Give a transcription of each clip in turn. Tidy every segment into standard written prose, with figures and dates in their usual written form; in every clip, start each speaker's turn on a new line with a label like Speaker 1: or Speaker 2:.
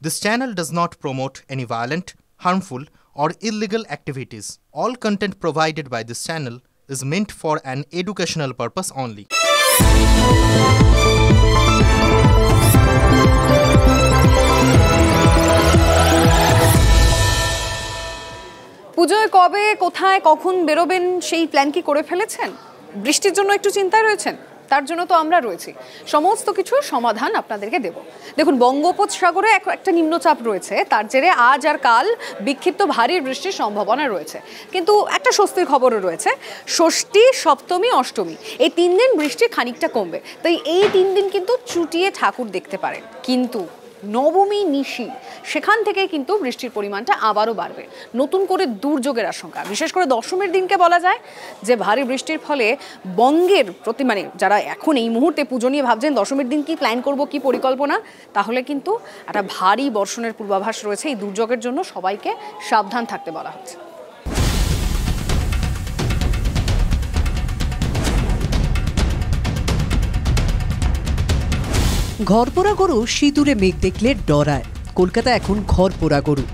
Speaker 1: This channel does not promote any violent, harmful, or illegal activities. All content provided by this channel is meant for an educational purpose only.
Speaker 2: পুজোয় কবে কোথায় কখন বেরোবেন সেই plan কি করে ফেলেছেন? বৃষ্টির জন্য একটু চিন্তায় রয়েছেন? তার জন্য তো আমরা রয়েছি, সমস্ত কিছুর সমাধান আপনাদেরকে দেব। দেখুন, বঙ্গোপসাগরে একটা নিম্নচাপ রয়েছে, তার জেরে আজ আর কাল বিক্ষিপ্ত ভারী বৃষ্টির সম্ভাবনা রয়েছে। কিন্তু একটা স্বস্তির খবরও রয়েছে, ষষ্ঠী, সপ্তমী, অষ্টমী এই 3 দিন বৃষ্টি খানিকটা কমবে। তাই এই 3 দিন কিন্তু চুটিয়ে ঠাকুর দেখতে পারেন। কিন্তু নবমী, নিশি, সেখান থেকে কিন্তু বৃষ্টির পরিমাণটা আবারও বাড়বে। নতুন করে দুর্যোগের আশঙ্কা, বিশেষ করে দশমীর দিনকে বলা যায় যে ভারী বৃষ্টির ফলে বঙ্গের প্রতি যারা এখন এই মুহূর্তে পুজো নিয়ে ভাবছেন দশমীর দিন কি প্ল্যান করব, কি পরিকল্পনা, তাহলে কিন্তু একটা ভারী বর্ষণের পূর্বাভাস রয়েছে। এই দুর্যোগের জন্য সবাইকে সাবধান থাকতে বলা হচ্ছে।
Speaker 3: ঘরপোড়া গরু সিঁদুরে মেঘ দেখলে ডরায়। কলকাতা এখন ঘরপোড়া গরু।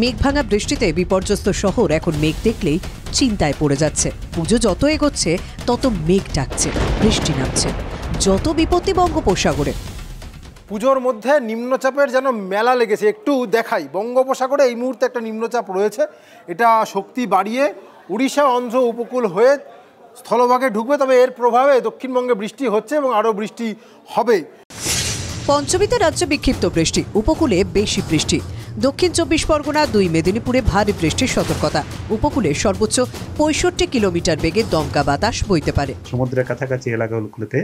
Speaker 3: মেঘ ভাঙা বৃষ্টিতে বিপর্যস্ত শহর এখন মেঘ দেখলেই চিন্তায় পড়ে যাচ্ছে। পুজো যত এগোচ্ছে তত মেঘ ডাকছে, বৃষ্টি নামছে, যত বিপত্তি বঙ্গোপসাগরে।
Speaker 4: পুজোর মধ্যে নিম্নচাপের যেন মেলা লেগেছে। একটু দেখাই, বঙ্গোপসাগরে এই মুহূর্তে একটা নিম্নচাপ রয়েছে। এটা শক্তি বাড়িয়ে উড়িষ্যা, অন্ধ্র উপকূল হয়ে স্থলভাগে ঢুকবে। তবে এর প্রভাবে দক্ষিণবঙ্গে বৃষ্টি হচ্ছে এবং আরও বৃষ্টি হবে।
Speaker 3: পঞ্চমীতে রাজ্যে বিক্ষিপ্ত বৃষ্টি, উপকূলে বেশি বৃষ্টি। দক্ষিণ 24 পরগনা, 2 মেদিনীপুরে ভারী বৃষ্টির সতর্কতা। উপকূলে সর্বোচ্চ 65 কিলোমিটার বেগে দমকা বাতাস বইতে পারে।
Speaker 5: সমুদ্রের কাছাকাছি এলাকাগুলোতে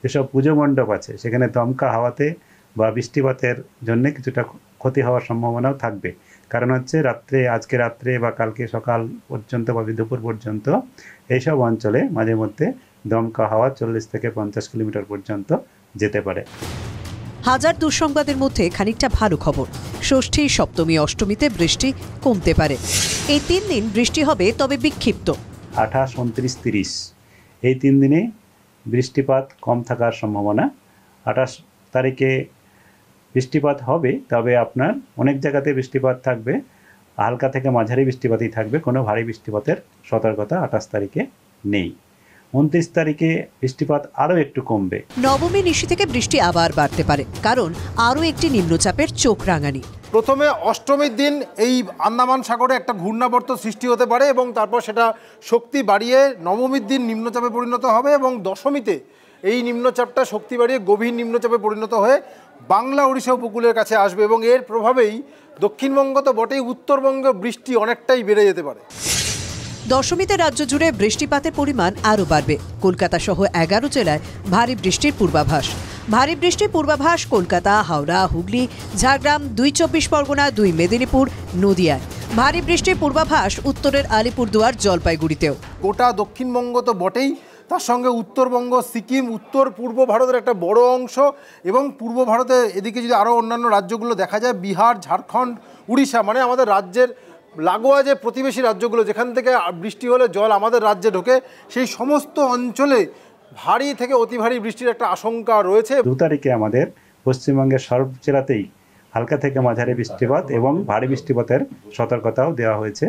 Speaker 5: যেসব পুজো মণ্ডপ আছে সেখানে দমকা হাওয়াতে বা বৃষ্টিপাতের জন্য কিছুটা ক্ষতি হওয়ার সম্ভাবনাও থাকবে। কারণ হচ্ছে আজকে রাত্রে বা কালকে সকাল পর্যন্ত বা দুপুর পর্যন্ত এইসব অঞ্চলে মাঝে মধ্যে দমকা হাওয়া 40 থেকে 50 কিলোমিটার পর্যন্ত যেতে পারে।
Speaker 3: হাজার দুঃসংবাদের মধ্যে খানিকটা ভালো খবর, ষষ্ঠী, সপ্তমী, অষ্টমীতে বৃষ্টি কমতে পারে। এই 3 দিন বৃষ্টি হবে, তবে বিক্ষিপ্ত।
Speaker 5: 28, 29, 30 এই 3 দিনে বৃষ্টিপাত কম থাকার সম্ভাবনা। 28 তারিখে বৃষ্টিপাত হবে, তবে আপনার অনেক জায়গাতে বৃষ্টিপাত থাকবে, হালকা থেকে মাঝারি বৃষ্টিপাতই থাকবে, কোনো ভারী বৃষ্টিপাতের সতর্কতা 28 তারিখে নেই। 29 তারিখে বৃষ্টিপাত আরও একটু কমবে।
Speaker 3: নবমী, নিশি থেকে বৃষ্টি আবার বাড়তে পারে, কারণ আরও একটি নিম্নচাপের চোখ রাঙানি।
Speaker 4: প্রথমে অষ্টমীর দিন এই আন্দামান সাগরে একটা ঘূর্ণাবর্ত সৃষ্টি হতে পারে এবং তারপর সেটা শক্তি বাড়িয়ে নবমীর দিন নিম্নচাপে পরিণত হবে এবং দশমীতে এই নিম্নচাপটা শক্তি বাড়িয়ে গভীর নিম্নচাপে পরিণত হয়ে বাংলা, উড়িষ্যা উপকূলের কাছে আসবে এবং এর প্রভাবেই দক্ষিণবঙ্গ তো বটেই, উত্তরবঙ্গে বৃষ্টি অনেকটাই বেড়ে যেতে পারে।
Speaker 3: দশমীতে রাজ্য জুড়ে বৃষ্টিপাতের পরিমাণ আরও বাড়বে। কলকাতা সহ 11 জেলায় ভারী বৃষ্টির পূর্বাভাস। ভারী বৃষ্টির পূর্বাভাস কলকাতা, হাওড়া, হুগলি, ঝাড়গ্রাম, 2 24 পরগনা, 2 মেদিনীপুর, নদিয়ায়। ভারী বৃষ্টির পূর্বাভাস উত্তরের আলিপুরদুয়ার, জলপাইগুড়িতেও।
Speaker 4: গোটা দক্ষিণবঙ্গ তো বটেই, তার সঙ্গে উত্তরবঙ্গ, সিকিম, উত্তর পূর্ব ভারতের একটা বড় অংশ এবং পূর্ব ভারতে এদিকে যদি আরও অন্যান্য রাজ্যগুলো দেখা যায়, বিহার, ঝাড়খণ্ড, উড়িষ্যা, মানে আমাদের রাজ্যের লাগোয়া যে প্রতিবেশী রাজ্যগুলো যেখান থেকে বৃষ্টি হলে জল আমাদের রাজ্যে ঢোকে, সেই সমস্ত অঞ্চলে ভারী থেকে অতি ভারী বৃষ্টির একটা আশঙ্কা রয়েছে।
Speaker 5: 2 তারিখে আমাদের পশ্চিমবঙ্গের সব জেলাতেই হালকা থেকে মাঝারি বৃষ্টিপাত এবং ভারী বৃষ্টিপাতের সতর্কতাও দেওয়া হয়েছে।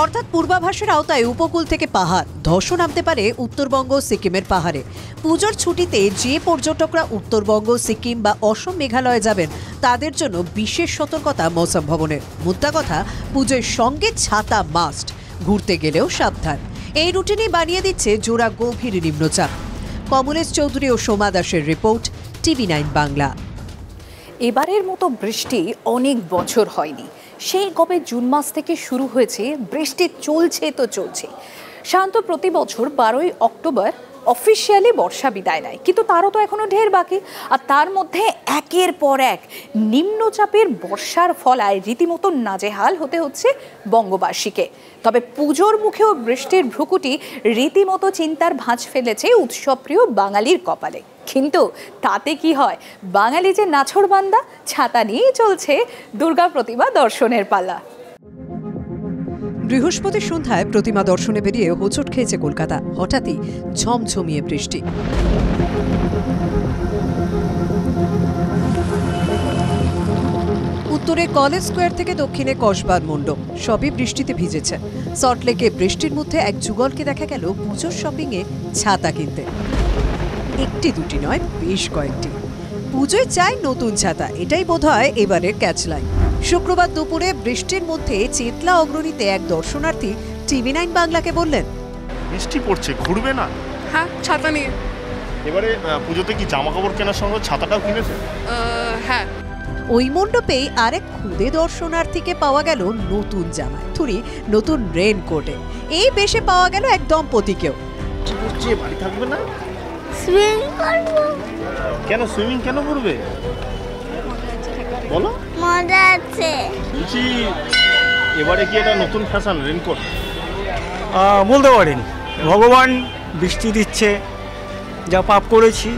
Speaker 3: অর্থাৎ পূর্বাভাসের আওতায় উপকূল থেকে পাহাড় ধসও নামতে পারে উত্তরবঙ্গ, সিকিমের পাহাড়ে। পুজোর ছুটিতে যে পর্যটকরা উত্তরবঙ্গ, সিকিম বা অসম, মেঘালয়ে যাবেন তাদের জন্য বিশেষ সতর্কতা মৌসুম ভবনের। মুদ্রা কথা, পুজোর সঙ্গে ছাতা মাস্ট, ঘুরতে গেলেও সাবধান। এই রুটিনই বানিয়ে দিচ্ছে জোড়া গভীর নিম্নচাপ। কমলেশ চৌধুরী ও সোমা দাসের রিপোর্ট, TV9 বাংলা।
Speaker 2: এবারের মতো বৃষ্টি অনেক বছর হয়নি। সেই কবে জুন মাস থেকে শুরু হয়েছে বৃষ্টি, চলছে তো চলছে। সাধারণত প্রতি বছর 12ই অক্টোবর অফিসিয়ালি বর্ষা বিদায় নেয়, কিন্তু তারও তো এখনো ঢের বাকি। আর তার মধ্যে একের পর এক নিম্নচাপের বর্ষার ফলায় রীতিমতো নাজেহাল হতে হচ্ছে বঙ্গবাসীকে। তবে পুজোর মুখেও বৃষ্টির ভ্রুকুটি রীতিমতো চিন্তার ভাঁজ ফেলেছে উৎসবপ্রিয় বাঙালির কপালে। কিন্তু তাতে কি হয়, বাঙালি যে নাছোড়বান্দা, ছাতা নিয়েই চলছে দুর্গা প্রতিমা দর্শনের পালা।
Speaker 3: বৃহস্পতি সন্ধ্যায় প্রতিমা দর্শনে বেরিয়ে হোঁচট খেয়েছে কলকাতা। হঠাৎই ঝমঝমিয়ে বৃষ্টি। উত্তরে কলেজ স্কোয়ার থেকে দক্ষিণে কসবার মণ্ডপ সবই বৃষ্টিতে ভিজেছে। সল্টলেকে বৃষ্টির মধ্যে এক যুগলকে দেখা গেল পুজোর শপিংয়ে ছাতা কিনতে। একটি দুটি নয়, বেশ কয়েকটি। পুজোয় চাই নতুন ছাতা, এটাই বোধহয় এবারের ক্যাচলাইন। শুক্রবার দুপুরে বৃষ্টির মধ্যে চেতলা অগ্রণীতে এক দর্শনার্থী TV9 বাংলাকে বললেন,
Speaker 6: বৃষ্টি পড়ছে, ঘুরবে না?
Speaker 7: হ্যাঁ, ছাতা নিয়ে।
Speaker 6: এবারে পুজোতে কি জামা কাপড় কেনার সঙ্গে ছাতাটাও কিনেছে?
Speaker 7: হ্যাঁ।
Speaker 3: ওই মণ্ডপেই আরেক খুদে দর্শনার্থীকে পাওয়া গেল নতুন জামা, থুরি নতুন রেনকোটে। এই বেশে পাওয়া গেল এক দম্পতিকেও।
Speaker 6: পড়ছে, বাড়ি থাকবে না?
Speaker 8: সুইমিং করবো।
Speaker 6: কেন সুইমিং কেন করবে বলো?
Speaker 8: মজা আছে।
Speaker 6: বলছি এবারে কি এটা নতুন ফ্যাশন রেনকোট?
Speaker 9: বলতে পারেন, ভগবান বৃষ্টি দিচ্ছে, যা পাপ করেছি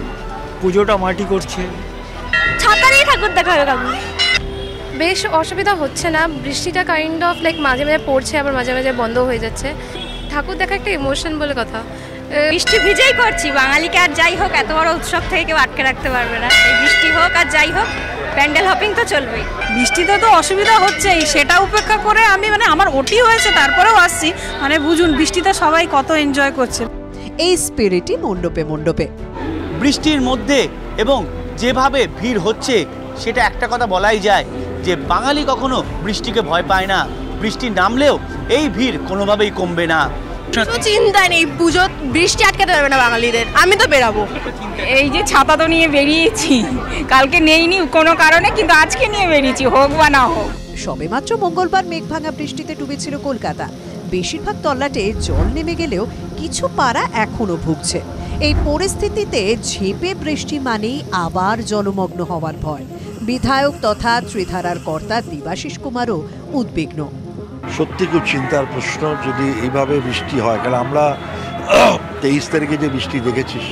Speaker 9: পুজোটা মাটি করছে।
Speaker 8: ছাতা নিয়ে ঠাকুর দেখা হবে কাকু।
Speaker 7: বেশ অসুবিধা হচ্ছে না, বৃষ্টিটা কাইন্ড অফ লাইক মাঝে মাঝে পড়ছে, আবার মাঝে মাঝে বন্ধ হয়ে যাচ্ছে। ঠাকুর দেখা একটা ইমোশন বলে কথা।
Speaker 8: বৃষ্টি ভিজেই করছি, বাঙালিকে আর যাই হোক এত বড় উৎসব থেকে কেউ আটকে রাখতে পারবে না। এই বৃষ্টি হোক আর যাই হোক, প্যান্ডেল হপিং তো চলবেই।
Speaker 10: বৃষ্টিতে তো অসুবিধা হচ্ছেই, সেটা উপেক্ষা করে আমি আমার ওটি হয়েছে তারপরেও আসছি। বুঝুন বৃষ্টিতে সবাই কত এনজয় করছে।
Speaker 3: এই স্পিরিটই মণ্ডপে মণ্ডপে।
Speaker 11: বৃষ্টির মধ্যে এবং যেভাবে ভিড় হচ্ছে, সেটা একটা কথা বলাই যায় যে বাঙালি কখনো বৃষ্টিকে ভয় পায় না। বৃষ্টি নামলেও এই ভিড় কোনোভাবেই কমবে না।
Speaker 10: চিন্তা নেই, পুজো বৃষ্টি আটকাতে পারবে না বাঙালিদের। আমি তো বেরাবো, এই যে ছাতা তো নিয়ে বেরিয়েছি, কালকে নেইনি কোনো কারণে, কিন্তু আজকে নিয়ে বেরিয়েছি, হোক বা না হোক।
Speaker 3: সবেমাত্র মঙ্গলবার মেঘভাঙা বৃষ্টিতে ডুবেছিল কলকাতা। বেশিরভাগ তল্লাটে জল নেমে গেলেও কিছু পাড়া এখনো ভুগছে। এই পরিস্থিতিতে ঝেঁপে বৃষ্টি মানেই আবার জলমগ্ন হওয়ার ভয়। বিধায়ক তথা ত্রিধারার কর্তা দেবাশিস কুমারও উদ্বিগ্ন।
Speaker 12: সত্যি খুব চিন্তার প্রশ্ন যদি এইভাবে বৃষ্টি হয়, কারণ আমরা 23 তারিখে যে বৃষ্টি দেখেছিস,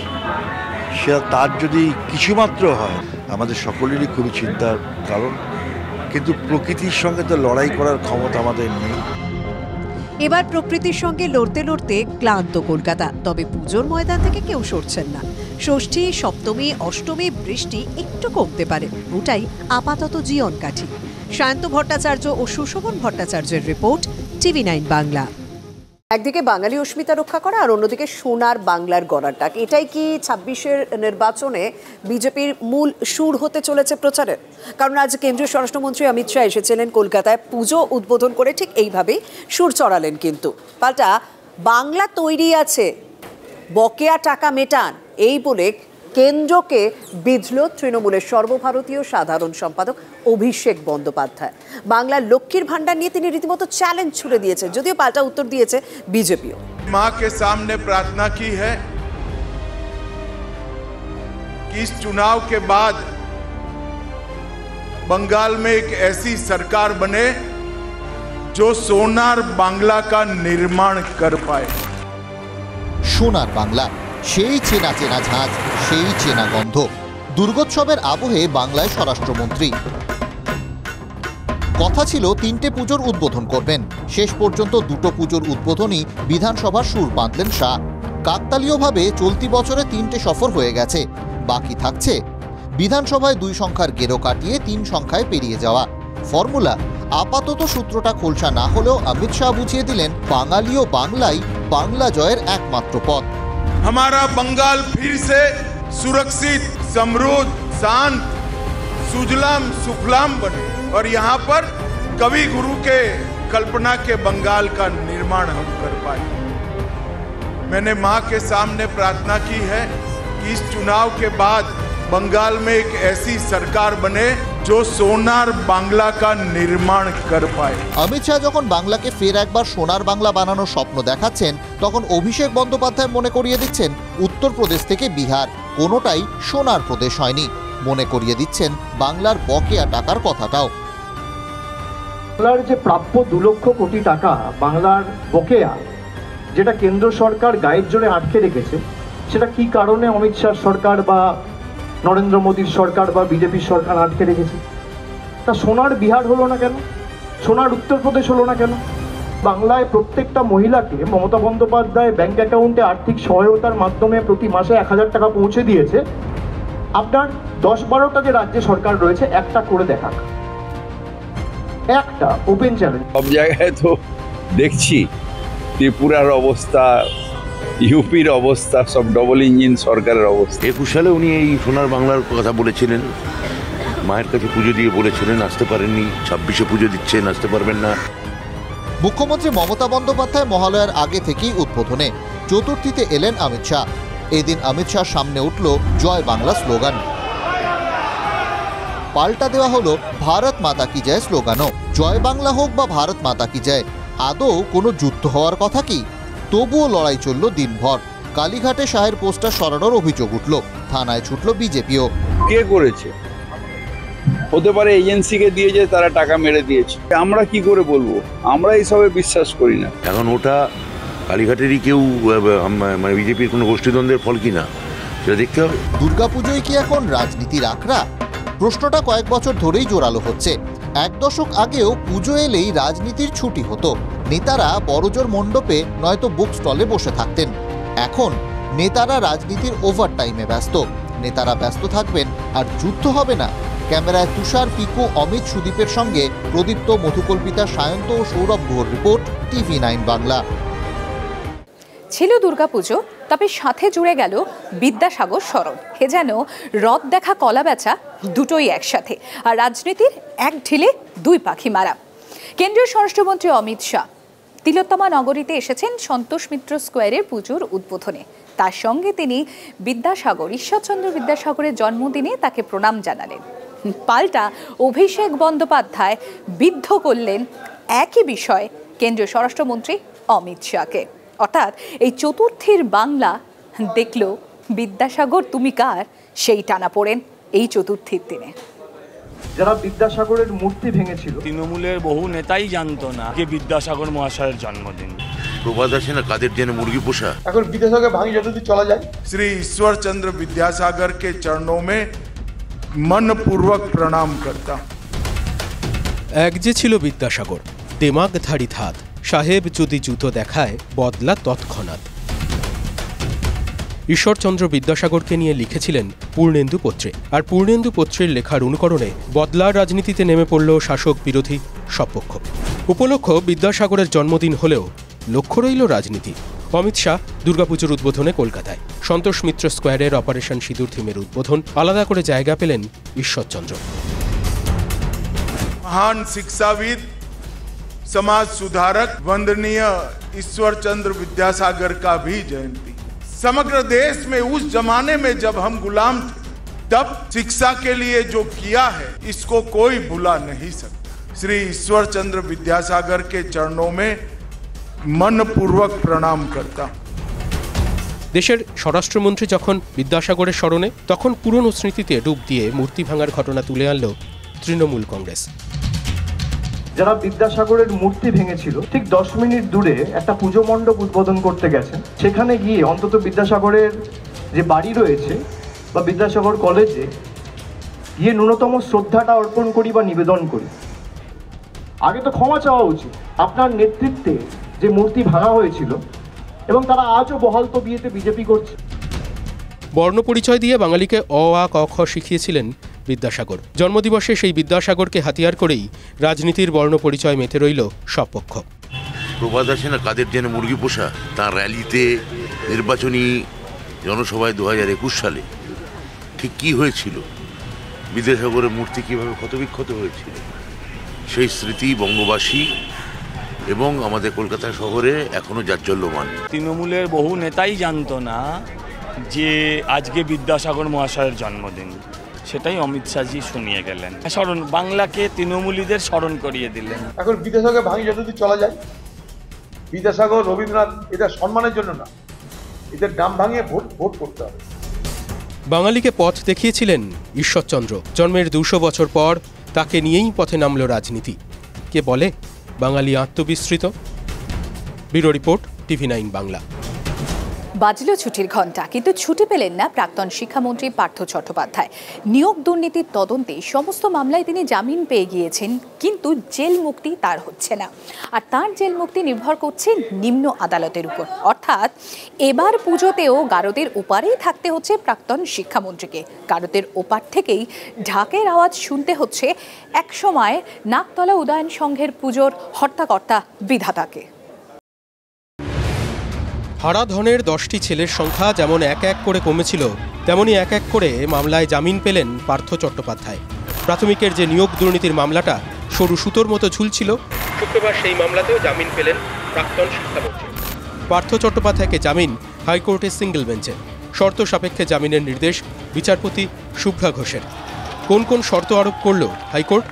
Speaker 12: সেটা তার যদি কিছুমাত্র হয় আমাদের সকলেরই খুবই চিন্তার কারণ। কিন্তু প্রকৃতির সঙ্গে তো লড়াই করার ক্ষমতা আমাদের নেই।
Speaker 3: এবার প্রকৃতির সঙ্গে লড়তে লড়তে ক্লান্ত কলকাতা, তবে পুজোর ময়দান থেকে কেউ সরছেন না। ষষ্ঠী, সপ্তমী, অষ্টমী বৃষ্টি একটু কমতে পারে, ওটাই আপাতত জীবন কাঠি। সায়ন্ত ভট্টাচার্য ও সুশোভন ভট্টাচার্যের রিপোর্ট, TV9 বাংলা। একদিকে বাঙালি অস্মিতা রক্ষা করা আর অন্যদিকে সোনার বাংলার গড়ার ডাক, এটাই কি 26-এর নির্বাচনে বিজেপির মূল সুর হতে চলেছে প্রচারের? কারণ আজ কেন্দ্রীয় স্বরাষ্ট্রমন্ত্রী অমিত শাহ এসেছিলেন কলকাতায়, পুজো উদ্বোধন করে ঠিক এইভাবেই সুর চড়ালেন। কিন্তু পাল্টা বাংলা তৈরি আছে, বকেয়া টাকা মেটান, এই বলে কেন্দ্রকে বিধল তৃণমূলের সর্বভারতীয় সাধারণ সম্পাদক অভিষেক বন্দ্যোপাধ্যায়। বাংলার লক্ষ্মীর ভান্ডার নিয়ে তিনি রীতিমতো চ্যালেঞ্জ ছুড়ে দিয়েছেন, যদিও পাল্টা উত্তর দিয়েছে বিজেপিও।
Speaker 13: মা কে সামনে প্রার্থনা की है कि इस चुनाव के बाद बंगाल में एक ऐसी सरकार बने जो सोनार बांग्ला का निर्माण कर पाए।
Speaker 14: সোনার বাংলা, সেই চেনা চেনা ঝাঁজ, সেই চেনা গন্ধ। দুর্গোৎসবের আবহে বাংলায় স্বরাষ্ট্রমন্ত্রী। কথা ছিল 3টে পুজোর উদ্বোধন করবেন, শেষ পর্যন্ত 2টো পুজোর উদ্বোধনই বিধানসভার সুর বাঁধলেন শাহ। কাকতালীয়ভাবে চলতি বছরে 3টে সফর হয়ে গেছে, বাকি থাকছে বিধানসভায় 2 সংখ্যার গেরো কাটিয়ে 3 সংখ্যায় পেরিয়ে যাওয়া। ফর্মুলা আপাতত সূত্রটা খোলসা না হলেও অমিত শাহ বুঝিয়ে দিলেন বাঙালি ও বাংলাই বাংলা জয়ের একমাত্র পথ।
Speaker 13: हमारा बंगाल फिर से सुरक्षित, समृद्ध, शांत, सुजलाम सुफलाम बने और यहाँ पर कवि गुरु के कल्पना के बंगाल का निर्माण हम कर पाए। मैंने मां के सामने प्रार्थना की है कि इस चुनाव के बाद बंगाल में एक ऐसी सरकार बने जो सोनार बांग्ला का निर्माण कर पाए।
Speaker 14: অমিত শাহ যখন বাংলাকে ফের একবার সোনার বাংলা বানানোর স্বপ্ন দেখাচ্ছেন, তখন অভিষেক বন্দ্যোপাধ্যায় মনে করিয়ে দিচ্ছেন উত্তরপ্রদেশ থেকে বিহার কোনোটাই সোনার প্রদেশ হয়নি। মনে করিয়ে দিচ্ছেন বাংলার বকেয়া টাকার কথাটাও।
Speaker 15: বাংলার যে প্রাপ্য 2 লক্ষ কোটি টাকা বাংলার বকেয়া, যেটা কেন্দ্র সরকার গায়ের জোরে আটকে রেখেছে, সেটা কি কারণে অমিত শাহ সরকার বা নরেন্দ্র মোদীর সরকার বা বিজেপির সরকার আটকে রেখেছে? তা সোনার বিহার হলো না কেন? সোনার উত্তরপ্রদেশ হলো না কেন? বাংলায় প্রত্যেকটা মহিলাকে মমতা বন্দ্যোপাধ্যায় ব্যাংক অ্যাকাউন্টে আর্থিক সহায়তার মাধ্যমে প্রতি মাসে 1000 টাকা পৌঁছে দিয়েছে। আপনার 10-12টা যে রাজ্যে সরকার রয়েছে, একটা করে দেখাক। একটা ওপেন চ্যালেঞ্জ।
Speaker 16: সব জায়গায় তো দেখছি ত্রিপুরার অবস্থা, ইউপির অবস্থা, সব ডবল ইঞ্জিন সরকারের অবস্থা।
Speaker 17: 21 সালে উনি এই সোনার বাংলার কথা বলেছিলেন, মায়ের কাছে পুজো দিয়ে বলেছিলেন, আসতে পারেননি। 26-এ পুজো দিচ্ছেন, আসতে পারবেন না।
Speaker 14: মুখ্যমন্ত্রী মমতা বন্দ্যোপাধ্যায় মহালয়ার আগে থেকেই উদ্বোধনে, চতুর্থীতে এলেন অমিত শাহ। এদিন অমিত শাহর সামনে উঠল জয় বাংলা স্লোগান, পাল্টা দেওয়া হলো ভারত মাতা কি জয় স্লোগানও। জয় বাংলা হোক বা ভারত মাতা কি জয়, আদৌ কোনো যুদ্ধ হওয়ার কথা কি? তবুও লড়াই চলল দিনভর। কালীঘাটে শাহের পোস্টার সরানোর অভিযোগ উঠল, থানায় ছুটল বিজেপিও।
Speaker 16: কে করেছে? হতে পারে এজেন্সিকে দিয়েছে, তারা টাকা মেরে দিয়েছে। আমরা কি করে বলবো? আমরা এইসবে বিশ্বাস করি না।
Speaker 17: এখন ওটা কালীঘাটেরই কেউ মানে বিজেপির কোনো গোষ্ঠীদ্বন্দ্বের ফল কিনা সেটা দেখতে হবে।
Speaker 14: দুর্গাপুজোয় কি এখন রাজনীতির আখড়া? প্রশ্নটা কয়েক বছর ধরেই জোরালো হচ্ছে। 1 দশক আগেও পুজো এলেই রাজনীতির ছুটি হতো, নেতারা বড়জোর মণ্ডপে নয়তো বুক স্টলে বসে থাকতেন। এখন নেতারা রাজনীতির ওভারটাইমে ব্যস্ত। নেতারা ব্যস্ত থাকবেন আর যুদ্ধ হবে না। ক্যামেরায় তুষার, পিকু, অমিত, সুদীপের সঙ্গে প্রদীপ্ত, মধুকল্পিতা, সায়ন্ত ও সৌরভ গুহর রিপোর্ট, TV9 বাংলা।
Speaker 2: ছিল দুর্গাপুজো, তবে সাথে জুড়ে গেল বিদ্যাসাগর স্মরণ। এ যেন রথ দেখা কলা বেচা, দুটোই একসাথে। আর রাজনীতির এক ঢিলে 2 পাখি মারা। কেন্দ্রীয় স্বরাষ্ট্রমন্ত্রী অমিত শাহ তিলোত্তমা নগরীতে এসেছেন সন্তোষ মিত্র স্কোয়ারের পুজোর উদ্বোধনে। তার সঙ্গে তিনি বিদ্যাসাগর, ঈশ্বরচন্দ্র বিদ্যাসাগরের জন্মদিনে তাকে প্রণাম জানালেন। পাল্টা অভিষেক বন্দ্যোপাধ্যায় বিদ্ধ করলেন একই বিষয়ে কেন্দ্রীয় স্বরাষ্ট্রমন্ত্রী অমিত শাহকে। অর্থাৎ এই চতুর্থীর বাংলা দেখল বিদ্যাসাগর তুমি কার, সেই টানা পড়েন এই চতুর্থীর দিনে।
Speaker 15: যারা বিদ্যাসাগরের মূর্তি ভেঙেছিল,
Speaker 9: তৃণমূলের বহু নেতাই জানতো না যে বিদ্যাসাগর মহাশয়ের জন্মদিন।
Speaker 17: প্রবাদ আছে না, কাদের জন্য মুরগি পোষা।
Speaker 4: এখন বিদ্যাসাগর ভাঙি যতদূর চলা যায়।
Speaker 13: श्री ईश्वर चंद्र विद्यासागर के चरणों में मन पूर्वक प्रणाम करता।
Speaker 18: এক যে ছিল বিদ্যাসাগর, দেমাগধারী ধাত, সাহেব যদি জুতো দেখায় বদলা তৎক্ষণাৎ। ঈশ্বরচন্দ্র বিদ্যাসাগরকে নিয়ে লিখেছিলেন পূর্ণেন্দু পত্রে, আর পূর্ণেন্দু পত্রের লেখার অনুকরণে বদলার রাজনীতিতে নেমে পড়ল শাসক বিরোধী সব পক্ষ। উপলক্ষ বিদ্যাসাগরের জন্মদিন হলেও লক্ষ্য রইল রাজনীতি। অমিত শাহ দুর্গাপুজোর উদ্বোধনে কলকাতায়। সন্তোষ মিত্র স্কোয়ারের অপারেশন সিঁদুর থিমের উদ্বোধন, আলাদা করে জায়গা পেলেন ঈশ্বরচন্দ্র।
Speaker 13: महान शिक्षाविद, समाज सुधारक वंदनीय ईश्वर चंद्र विद्यासागर का भी जयंती। समग्र देश में उस जमाने में जब हम गुलाम थे, तब शिक्षा के लिए जो किया है इसको कोई भुला नहीं सकता। श्री ईश्वर चंद्र विद्यासागर के चरणों में मन पूर्वक प्रणाम करता।
Speaker 18: দেশের স্বরাষ্ট্রমন্ত্রী যখন বিদ্যাসাগরের স্মরণে, তখন পুরনো স্মৃতিতে ডুব দিয়ে মূর্তি ভাঙার ঘটনা তুলে আনল তৃণমূল কংগ্রেস।
Speaker 15: যারা বিদ্যাসাগরের মূর্তি ভেঙেছিল, ঠিক 10 মিনিট দূরে একটা পুজো মণ্ডপ উদ্বোধন করতে গেছেন। সেখানে গিয়ে অন্তত বিদ্যাসাগরের যে বাড়ি রয়েছে বা বিদ্যাসাগর কলেজে গিয়ে ন্যূনতম শ্রদ্ধাটা অর্পণ করি বা নিবেদন করি। আগে তো ক্ষমা চাওয়া উচিত। আপনার নেতৃত্বে যে মূর্তি ভাঙা হয়েছিল এবং তারা আজও বহাল তবিয়েতে বিজেপি করছে।
Speaker 18: বর্ণ পরিচয় দিয়ে বাঙালিকে অ আ ক খ শিখিয়েছিলেন বিদ্যাসাগর। জন্মদিবসে সেই বিদ্যাসাগরকে হাতিয়ার করেই রাজনীতির বর্ণ পরিচয় মেতে রইল সব পক্ষ।
Speaker 17: প্রবাদ আছে না, কাদের জন্য মুরগি পোষা। তার র্যালিতে, নির্বাচনী জনসভায় 2021 সালে ঠিক কী হয়েছিল, বিদ্যাসাগরের মূর্তি কীভাবে ক্ষতবিক্ষত হয়েছিল, সেই স্মৃতি বঙ্গবাসী এবং আমাদের কলকাতা শহরে এখনো জাজ্বল্যমান।
Speaker 9: তৃণমূলের বহু নেতাই জানতো না যে আজকে বিদ্যাসাগর মহাশয়ের জন্মদিন, সেটাই অমিত শাহজি শুনিয়ে গেলেন। স্মরণ বাংলাকে তৃণমূলীদের স্মরণ করিয়ে দিলেন।
Speaker 4: এখন বিদ্যাসাগর ভাঙি যতদূর চলা যায়। বিদ্যাসাগর, রবীন্দ্রনাথ এদের সম্মানের জন্য না, এদের নাম ভাঙিয়ে ভোট করতে হবে।
Speaker 18: বাঙালিকে পথ দেখিয়েছিলেন ঈশ্বরচন্দ্র। জন্মের 200 বছর পর তাকে নিয়েই পথে নামল রাজনীতি। কে বলে বাঙালি আত্মবিস্মৃত? Bureau report, TV9 Bangla.
Speaker 2: বাজলো ছুটির ঘণ্টা, কিন্তু ছুটি পেলেন না প্রাক্তন শিক্ষামন্ত্রী পার্থ চট্টোপাধ্যায়। নিয়োগ দুর্নীতির তদন্তে সমস্ত মামলায় তিনি জামিন পেয়ে গিয়েছেন, কিন্তু জেল মুক্তি তার হচ্ছে না। আর তার জেল মুক্তি নির্ভর করছে নিম্ন আদালতের উপর। অর্থাৎ এবার পুজোতেও গারদের ওপারেই থাকতে হচ্ছে প্রাক্তন শিক্ষামন্ত্রীকে। গারদের ওপার থেকেই ঢাকের আওয়াজ শুনতে হচ্ছে একসময় নাকতলা উদয়ন সংঘের পুজোর হর্তাকর্তা বিধাতাকে।
Speaker 18: হারাধনের 10টি ছেলের সংখ্যা যেমন এক এক করে কমেছিল, তেমনি এক এক করে মামলায় জামিন পেলেন পার্থ চট্টোপাধ্যায়। প্রাথমিকের যে নিয়োগ দুর্নীতির মামলাটা সরু সুতোর মতো ঝুলছিল, শুক্রবার সেই মামলাতেও জামিন পেলেন প্রাক্তন শিক্ষামন্ত্রী। পার্থ চট্টোপাধ্যায়কে জামিন হাইকোর্টের সিঙ্গেল বেঞ্চে। শর্ত সাপেক্ষে জামিনের নির্দেশ বিচারপতি শুভ্রা ঘোষের। কোন কোন শর্ত আরোপ করল হাইকোর্ট?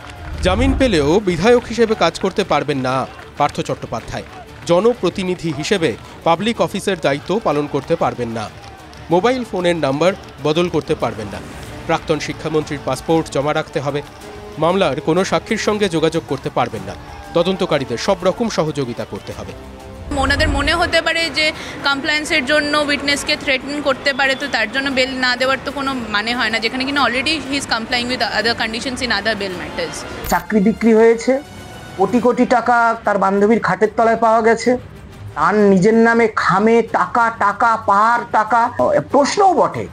Speaker 18: জামিন পেলেও বিধায়ক হিসেবে কাজ করতে পারবেন না পার্থ চট্টোপাধ্যায়। জনপ্রতিনিধি হিসেবে পাবলিক অফিসের দায়িত্ব পালন করতে পারবেন না। মোবাইল ফোনের নাম্বার বদল করতে পারবেন না। প্রাক্তন শিক্ষামন্ত্রীর পাসপোর্ট জমা রাখতে হবে। মামলার কোনো সাক্ষীর সঙ্গে যোগাযোগ করতে পারবেন না। তদন্তকারীদের সব রকম সহযোগিতা করতে হবে।
Speaker 10: ওনাদের মনে হতে পারে যে কমপ্লায়েন্সের জন্য উইটনেসকে থ্রেটেন করতে পারে, তো তার জন্য বেল না দেওয়ার তো কোনো মানে হয় না, যেখানে কিনা already he is complying with other conditions in other bail matters.
Speaker 19: চাকরি বিক্রি হয়েছে, কোটি কোটি টাকা তার বান্ধবীর খাটের তলায় পাওয়া গেছে, তার নিজের নামে খামে টাকা টাকা পাহাড় টাকা। প্রশ্নও বটে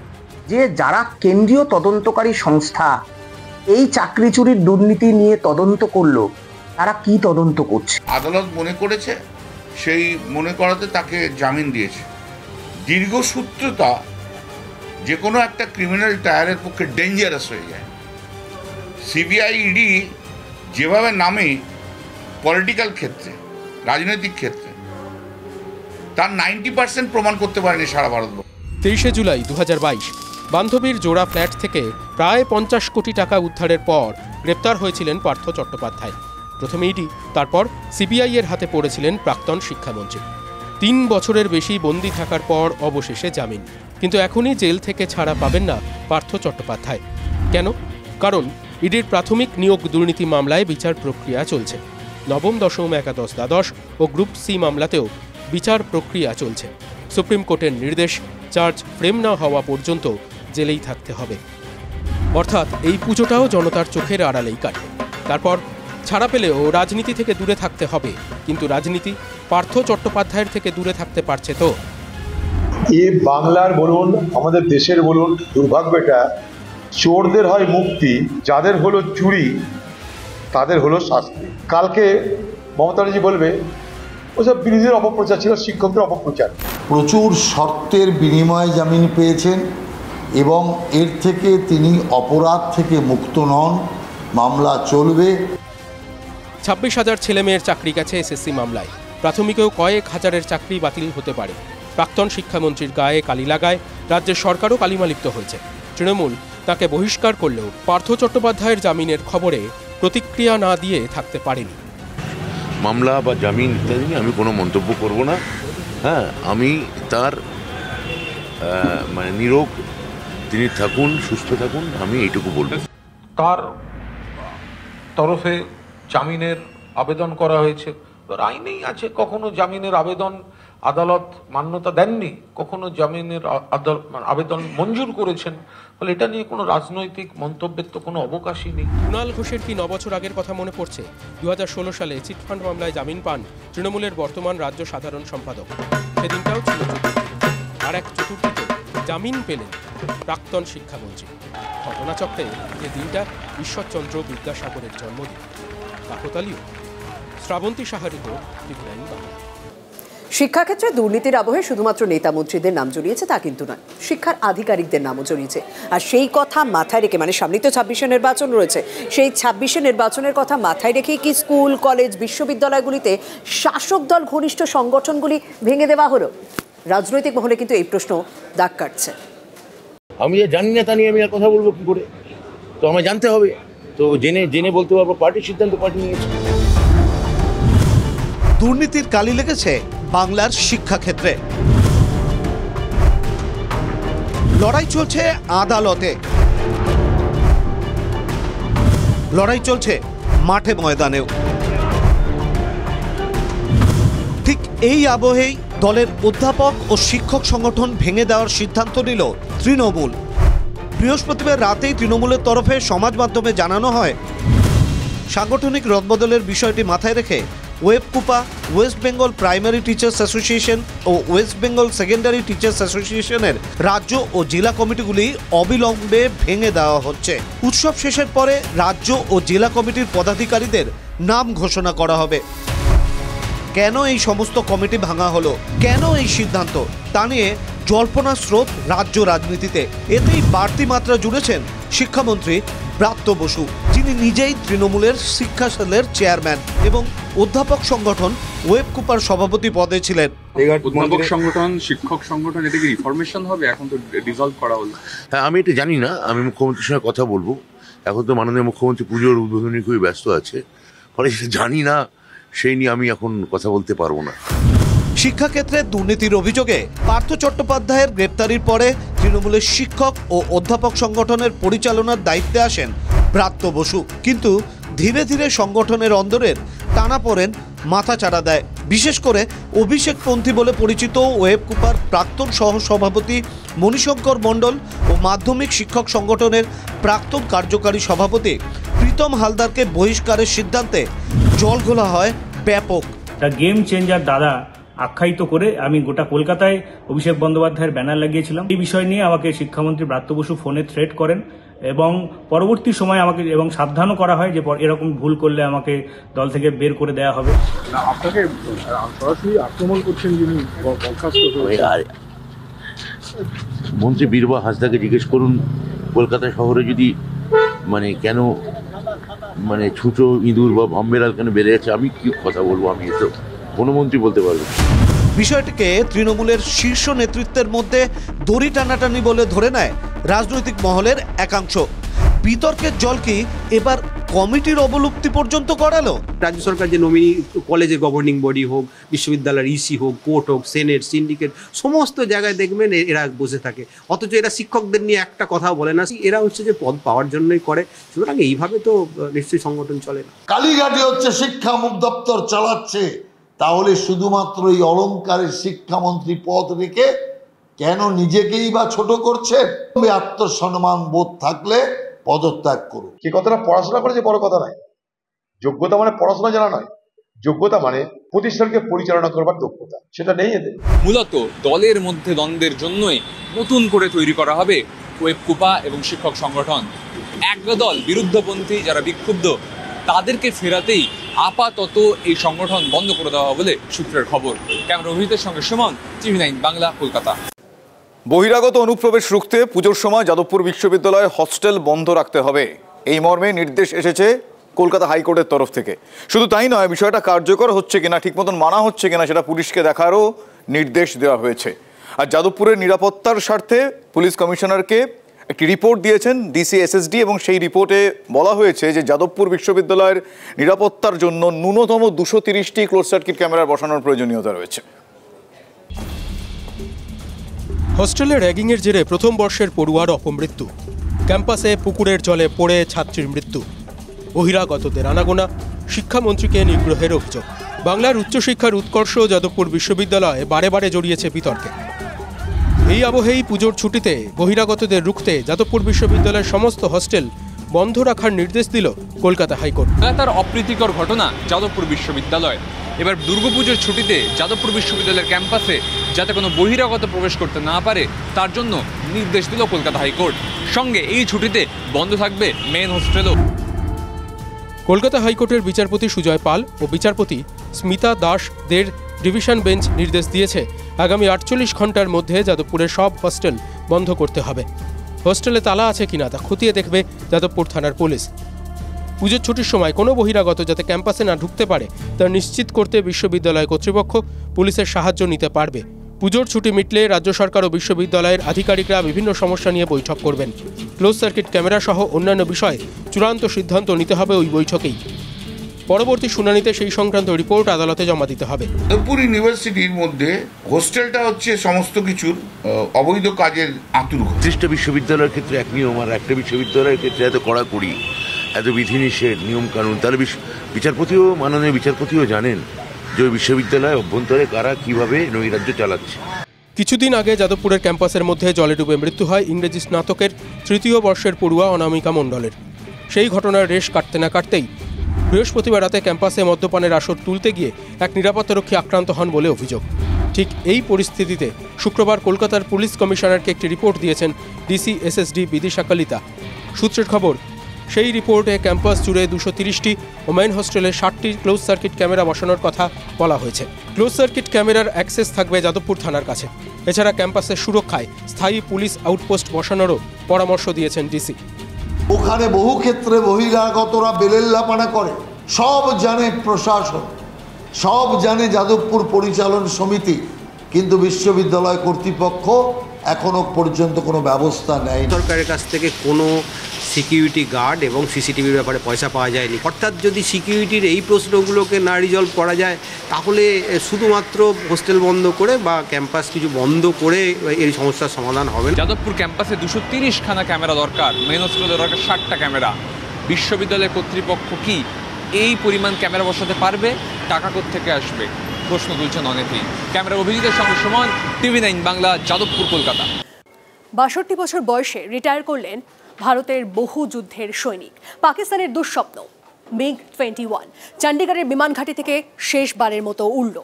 Speaker 19: যে যারা কেন্দ্রীয় তদন্তকারী সংস্থা এই চাকরি চুরির দুর্নীতি নিয়ে তদন্ত করলো, তারা কি তদন্ত করছে?
Speaker 17: আদালত মনে করেছে, সেই মনে করাতে তাকে জামিন দিয়েছে। দীর্ঘসূত্রতা যে কোনো একটা ক্রিমিনাল ট্রায়ালের পক্ষে ডেঞ্জারাস হয়ে যায়। সিবিআই ইডি যেভাবে নামে পলিটিক্যাল ক্ষেত্রে, রাজনৈতিক ক্ষেত্রে, তার 90% প্রমাণ করতে পারেনি সারা ভারতবর্ষ।
Speaker 18: 23শে জুলাই 2022 বান্ধবীর জোড়া ফ্ল্যাট থেকে প্রায় 50 কোটি টাকা উদ্ধারের পর গ্রেপ্তার হয়েছিলেন পার্থ চট্টোপাধ্যায়। প্রথমে ইডি, তারপর সিবিআই এর হাতে পড়েছিলেন প্রাক্তন শিক্ষামন্ত্রী। 3 বছরের বেশি বন্দি থাকার পর অবশেষে জামিন। কিন্তু এখনই জেল থেকে ছাড়া পাবেন না পার্থ চট্টোপাধ্যায়। কেন? কারণ ইডির প্রাথমিক নিয়োগ দুর্নীতি মামলায় বিচার প্রক্রিয়া চলছে। নবম, দশম, একাদশ, দ্বাদশ ও গ্রুপ সি মামলাতেও বিচার প্রক্রিয়া চলছে। সুপ্রিম কোর্টের নির্দেশ, চার্জ ফ্রেম না হওয়া পর্যন্ত জেলেই থাকতে হবে। অর্থাৎ এই পুজোটাও জনতার চোখের আড়ালেই কাটবে। তারপর ছাড়া পেলেও রাজনীতি থেকে দূরে থাকতে হবে। কিন্তু রাজনীতি পার্থ চট্টোপাধ্যায়ের থেকে দূরে থাকতে পারছে তো?
Speaker 20: এ বাংলার বলুন, আমাদের দেশের বলুন, দুর্ভাগ্যটা চোরদের হয় মুক্তি, যাদের হলো চুরি তাদের হলো শাস্তি। কালকে মমতা ব্যানার্জি বলবে ওসব বিরোধীদের অপপ্রচার ছিল, শিক্ষকদের অপপ্রচার।
Speaker 12: প্রচুর শর্তের বিনিময়ে জামিন পেয়েছেন এবং এর থেকে তিনি অপরাধ থেকে মুক্ত নন। মামলা চলবে।
Speaker 18: 26,000 ছেলেমেয়ের চাকরি গেছে এসএসসি মামলায়। প্রাথমিকেও কয়েক হাজারের চাকরি বাতিল হতে পারে। প্রাক্তন শিক্ষামন্ত্রীর গায়ে কালি লাগায় রাজ্যের সরকারও কালিমালিপ্ত হয়েছে। তৃণমূল তাকে বহিষ্কার করলেও পার্থ চট্টোপাধ্যায়ের জামিনের খবরে প্রতিক্রিয়া না দিয়ে থাকতে পারেনি।
Speaker 17: মামলা বা জামিন ইত্যাদি আমি কোনো মন্তব্য করব না। হ্যাঁ, আমি তার নিরোগ, তিনি থাকুন, সুস্থ থাকুন, আমি এইটুকু বলবো।
Speaker 21: তার তরফে জামিনের আবেদন করা হয়েছে, আইনেই আছে কখনো জামিনের আবেদন আদালত মান্যতা দেননি, কখনো জামিনের আবেদন মঞ্জুর করেছেন। ফলে এটা নিয়ে কোনো রাজনৈতিক মন্তব্যের তো কোনো অবকাশই নেই।
Speaker 18: কুণাল ঘোষের কি 9 বছর আগের কথা মনে পড়ছে? 2016 সালে চিটফান্ড মামলায় জামিন পান তৃণমূলের বর্তমান রাজ্য সাধারণ সম্পাদক। সেদিনটাও ছিল আর এক চতুর্থীতে জামিন পেলেন প্রাক্তন শিক্ষামন্ত্রী। ঘটনাচক্রে যে দিনটা ঈশ্বরচন্দ্র বিদ্যাসাগরের জন্মদিন। কাকতালীয়। শ্রাবন্তী সাহা রিপোর্ট, টিভি9 বাংলা।
Speaker 3: শিক্ষাক্ষেত্রে দুর্নীতির আবহে শুধুমাত্র নেতা মন্ত্রীদের নাম জড়িয়েছে তা কিন্তু নয়, শিক্ষার আধিকারিকদের নামও জড়িয়েছে। আর সেই কথা মাথায় রেখে, মানে সামনেই তো 26শে নির্বাচন রয়েছে, সেই 26শে নির্বাচনের কথা মাথায় রেখেই কি স্কুল, কলেজ, বিশ্ববিদ্যালয়গুলিতে শাসক দল ঘনিষ্ঠ সংগঠনগুলি ভেঙে দেওয়া হলো? রাজনৈতিক মহলে কিন্তু এই প্রশ্ন দাগ কাটছে।
Speaker 22: আমি যে জানি না তা নিয়ে আমি আর কথা বলবো কি করে? তো আমায় জানতে হবে, তো জেনে বলতে পারবো। পার্টির সিদ্ধান্ত পার্টি নিয়েছে।
Speaker 23: দুর্নীতির কালি লেগেছে বাংলার শিক্ষাক্ষেত্রে। লড়াই চলছে আদালতে, লড়াই চলছে মাঠে ময়দানেও। ঠিক এই আবহেই দলের অধ্যাপক ও শিক্ষক সংগঠন ভেঙে দেওয়ার সিদ্ধান্ত নিল তৃণমূল। বৃহস্পতিবার রাতেই তৃণমূলের তরফে সমাজ মাধ্যমে জানানো হয়, সাংগঠনিক রদবদলের বিষয়টি মাথায় রেখে ওয়েবকুপা, West Bengal Primary Teachers Association ও ওয়েস্ট বেঙ্গল সেকেন্ডারি টিচার্স অ্যাসোসিয়েশনের রাজ্য ও জেলা কমিটিগুলি অবিলম্বে ভেঙে দেওয়া হচ্ছে। উৎসব শেষের পরে রাজ্য ও জেলা কমিটির পদাধিকারীদের নাম ঘোষণা করা হবে। কেন এই সমস্ত কমিটি ভাঙা হলো, কেন এই সিদ্ধান্ত, তা নিয়ে জল্পনার স্রোত রাজ্য রাজনীতিতে। এতেই বাড়তি মাত্রা জুড়েছেন শিক্ষামন্ত্রী ব্রাত্য বসু, যিনি নিজেই তৃণমূলের শিক্ষা সেলের চেয়ারম্যান এবং অধ্যাপক সংগঠন ওয়েবকুপার সভাপতি পদে ছিলেন।
Speaker 1: অধ্যাপক সংগঠন, শিক্ষক সংগঠন, এটা কি রিফরমেশন হবে? এখন তো ডিসলভ করা হলো।
Speaker 17: হ্যাঁ, আমি এটা জানি না, আমি মুখ্যমন্ত্রীর সঙ্গে কথা বলবো। এখন তো মাননীয় মুখ্যমন্ত্রী পুজোর উদ্বোধনী খুবই ব্যস্ত আছে, ফলে সেটা জানি না, সেই নিয়ে আমি এখন কথা বলতে পারবো না।
Speaker 23: শিক্ষাক্ষেত্রে দুর্নীতির অভিযোগে পার্থ চট্টোপাধ্যায়ের গ্রেপ্তারির পরে তৃণমূলের শিক্ষক ও অধ্যাপক সংগঠনের পরিচালনার দায়িত্বে আসেন ব্রাত্য বসু, কিন্তু ধীরে ধীরে সংগঠনের অন্দরের টানাপোড়েন মাথাচাড়া দেয়। বিশেষ করে অভিষেকপন্থী বলে পরিচিত ওয়েবকুপার প্রাক্তন সহসভাপতি মণিশঙ্কর মণ্ডল ও মাধ্যমিক শিক্ষক সংগঠনের প্রাক্তন কার্যকারী সভাপতি প্রীতম হালদারকে বহিষ্কারের সিদ্ধান্তে জলঘোলা হয় ব্যাপক।
Speaker 5: গেম চেঞ্জার দাদা আখ্যায়িত করে আমি গোটা কলকাতায় অভিষেক বন্দ্যোপাধ্যায়ের ব্যানার লাগিয়েছিলাম। এই বিষয় নিয়ে আমাকে শিক্ষামন্ত্রী ব্রাত্য বসু ফোনে থ্রেট করেন এবং পরবর্তী সময় আমাকে এবং সাবধানও করা হয় যে এরকম ভুল করলে আমাকে দল থেকে বের করে দেওয়া হবে।
Speaker 1: আপনাকে সরাসরি আক্রমণ করছেন যিনি
Speaker 17: মন্ত্রী বীরবা হাঁসদাকে জিজ্ঞেস করুন, কলকাতা শহরে যদি কেন ছুঁচো, ইঁদুর বা ভামবেড়াল কেন বেড়ে যাচ্ছে, আমি কি কথা বলবো? আমি তো কোনো মন্ত্রী বলতে পারবে।
Speaker 23: বিষয়টিকে তৃণমূলের শীর্ষ নেতৃত্বের মধ্যে দড়ি টানাটানি বলে ধরে নেয় রাজনৈতিক মহলের একাংশ। বিতর্কের জল কি এবার কমিটির অবলুপ্তি পর্যন্ত করালো?
Speaker 6: রাজ্য সরকার যে নমিনি, কলেজের গভর্নিং বডি হোক, বিশ্ববিদ্যালয়ের ইসি হোক, কোর্ট হোক, সেনেট, সিন্ডিকেট, সমস্ত জায়গায় দেখবেন এরা বসে থাকে, অথচ এরা শিক্ষকদের নিয়ে একটা কথাও বলে না। এরা হচ্ছে যে পদ পাওয়ার জন্যই করে, সুতরাং এইভাবে তো নিশ্চয়ই সংগঠন চলে না।
Speaker 12: কালীঘাটে হচ্ছে শিক্ষা দপ্তর চালাচ্ছে, তাহলে শুধুমাত্র এই অলংকারের শিক্ষামন্ত্রী পদ রেখে কেন নিজেকেই বা ছোট করছে? আত্মসম্মান বোধ থাকলে পদত্যাগ করুন।
Speaker 20: সে কথাটা পড়াশোনা করে যে বড় কথা নয়। যোগ্যতা মানে পড়াশোনা জানা নয়, যোগ্যতা মানে প্রতিষ্ঠানকে পরিচালনা করবার দক্ষতা, সেটা নেই এদের।
Speaker 1: মূলত দলের মধ্যে দ্বন্দ্বের জন্যই নতুন করে তৈরি করা হবে ওয়েবকুপা এবং শিক্ষক সংগঠন। একদল বিরুদ্ধপন্থী যারা বিক্ষুব্ধ, তাদেরকে ফেরাতেই আপাতত এই সংগঠন বন্ধ করে দেওয়া বলে সূত্রের খবর। ক্যামেরা অভিজিতের সঙ্গে সুমন, TV9 বাংলা, কলকাতা।
Speaker 24: বহিরাগত অনুপ্রবেশ রুখতে পুজোর সময় যাদবপুর বিশ্ববিদ্যালয়ে হস্টেল বন্ধ রাখতে হবে, এই মর্মে নির্দেশ এসেছে কলকাতা হাইকোর্টের তরফ থেকে। শুধু তাই নয়, বিষয়টা কার্যকর হচ্ছে কিনা, ঠিক মতন মানা হচ্ছে কিনা, সেটা পুলিশকে দেখারও নির্দেশ দেওয়া হয়েছে। আর যাদবপুরের নিরাপত্তার স্বার্থে পুলিশ কমিশনারকে একটি রিপোর্ট দিয়েছেন ডিসি SSD, এবং সেই রিপোর্টে বলা হয়েছে যে যাদবপুর বিশ্ববিদ্যালয়ের নিরাপত্তার জন্য ন্যূনতম 230টি ক্লোজ সার্কিট ক্যামেরা বসানোর প্রয়োজনীয়তা রয়েছে।
Speaker 18: হোস্টেলে র্যাগিংয়ের জেরে প্রথম বর্ষের পড়ুয়ার অপমৃত্যু, ক্যাম্পাসে পুকুরের জলে পড়ে ছাত্রীর মৃত্যু, বহিরাগতদের আনাগোনা, শিক্ষামন্ত্রীকে নিগ্রহের অভিযোগ। বাংলার উচ্চশিক্ষার উৎকর্ষ যাদবপুর বিশ্ববিদ্যালয়ে বারে বারে জড়িয়েছে বিতর্কে। এই আবহেই পুজোর ছুটিতে বহিরাগতদের রুখতে যাদবপুর বিশ্ববিদ্যালয়ের সমস্ত হস্টেল বন্ধ রাখার নির্দেশ দিল কলকাতা হাইকোর্ট।
Speaker 1: তার অপ্রীতিকর ঘটনা যাদবপুর বিশ্ববিদ্যালয়। এবার দুর্গাপুজোর ছুটিতে যাদবপুর বিশ্ববিদ্যালয়ের ক্যাম্পাসে যাতে কোনো বহিরাগত প্রবেশ করতে না পারে, তার জন্য নির্দেশ দিল কলকাতা হাইকোর্ট। সঙ্গে এই ছুটিতে বন্ধ থাকবে মেন হোস্টেলও।
Speaker 18: কলকাতা হাইকোর্টের বিচারপতি সুজয় পাল ও বিচারপতি স্মিতা দাসদের ডিভিশন বেঞ্চ নির্দেশ দিয়েছে আগামী 48 ঘন্টার মধ্যে যাদবপুরের সব হস্টেল বন্ধ করতে হবে। হোস্টেলে তালা আছে কিনা তা খতিয়ে দেখবে যাদবপুর থানার পুলিশ। পুজোর ছুটির সময় কোনো বহিরাগত যাতে ক্যাম্পাসে না ঢুকতে পারে তা নিশ্চিত করতে বিশ্ববিদ্যালয় কর্তৃপক্ষ পুলিশের সাহায্য নিতে পারবে। পুজোর ছুটি মিটলে রাজ্য সরকার ও বিশ্ববিদ্যালয়ের আধিকারিকরা বিভিন্ন সমস্যা নিয়ে বৈঠক করবেন। ক্লোজ সার্কিট ক্যামেরা সহ অন্যান্য বিষয়ে চূড়ান্ত সিদ্ধান্ত নিতে হবে ওই বৈঠকেই। পরবর্তী শুনানিতে সেই সংক্রান্ত রিপোর্ট আদালতে জমা দিতে হবে।
Speaker 25: যাদবপুর ইউনিভার্সিটির মধ্যে হোস্টেলটা হচ্ছে সমস্ত কিছুর অবৈধ কাজের আঁতুড়ঘর।
Speaker 17: 30টা বিশ্ববিদ্যালয়ের ক্ষেত্রে এক নিয়ম, আর একটা বিশ্ববিদ্যালয়ের ক্ষেত্রে এত কড়াকড়ি, এত বিধিনিষেধ, নিয়ম কানুন, তাহলে বিচারপতিও, মাননীয় বিচারপতিও জানেন যে ওই বিশ্ববিদ্যালয় অভ্যন্তরে কারা কিভাবে নৈরাজ্য চালাচ্ছে।
Speaker 18: কিছুদিন আগে যাদবপুরের ক্যাম্পাসের মধ্যে জলে ডুবে মৃত্যু হয় ইংরেজি স্নাতকের তৃতীয় বর্ষের পড়ুয়া অনামিকা মণ্ডলের। সেই ঘটনার রেশ কাটতে না কাটতেই বৃহস্পতিবার রাতে ক্যাম্পাসে মদ্যপানের আসর তুলতে গিয়ে এক নিরাপত্তারক্ষী আক্রান্ত হন বলে অভিযোগ। ঠিক এই পরিস্থিতিতে শুক্রবার কলকাতার পুলিশ কমিশনারকে একটি রিপোর্ট দিয়েছেন ডিসি এসএসডি বিদিশা কলিতা। সূত্রের খবর, সেই রিপোর্টে ক্যাম্পাস জুড়ে 230টি ও মেইন হোস্টেলে 60টি ক্লোজ সার্কিট ক্যামেরা বসানোর কথা বলা হয়েছে। ক্লোজ সার্কিট ক্যামেরার অ্যাক্সেস থাকবে যাদবপুর থানার কাছে। এছাড়া ক্যাম্পাসের সুরক্ষায় স্থায়ী পুলিশ আউটপোস্ট বসানোরও পরামর্শ দিয়েছেন ডিসি।
Speaker 7: ওখানে বহু ক্ষেত্রে বহিরাগতরা বেলেল্লাপানা করে, সব জানে প্রশাসন, সব জানে যাদবপুর পরিচালন সমিতি, কিন্তু বিশ্ববিদ্যালয় কর্তৃপক্ষ এখনো পর্যন্ত কোনো ব্যবস্থা নেয়।
Speaker 6: সরকারের কাছ থেকে কোনো সিকিউরিটি গার্ড এবং সিসিটিভির ব্যাপারে পয়সা পাওয়া যায়নি। অর্থাৎ যদি সিকিউরিটির এই প্রশ্নগুলোকে না রিজলভ করা যায় তাহলে শুধুমাত্র হোস্টেল বন্ধ করে বা ক্যাম্পাস কিছু বন্ধ করে এই সমস্যার সমাধান হবে না।
Speaker 1: যাদবপুর ক্যাম্পাসে 230খানা ক্যামেরা দরকার, মেইন হোস্টেলে দরকার 60টা ক্যামেরা। বিশ্ববিদ্যালয় কর্তৃপক্ষ কি এই পরিমাণ ক্যামেরা বসাতে পারবে? টাকা কোত্থেকে আসবে? প্রশ্ন তুলছেন অনেকেই। ক্যামেরা অভিজিতের সঙ্গে সুমন, TV9 বাংলা, যাদবপুর, কলকাতা।
Speaker 8: 62 বছর বয়সে রিটায়ার করলেন ভারতের বহু যুদ্ধের সৈনিক, পাকিস্তানের দুঃস্বপ্ন MiG-21 চণ্ডীগড়ের বিমানঘাটি থেকে শেষবারের মতো উড়ল।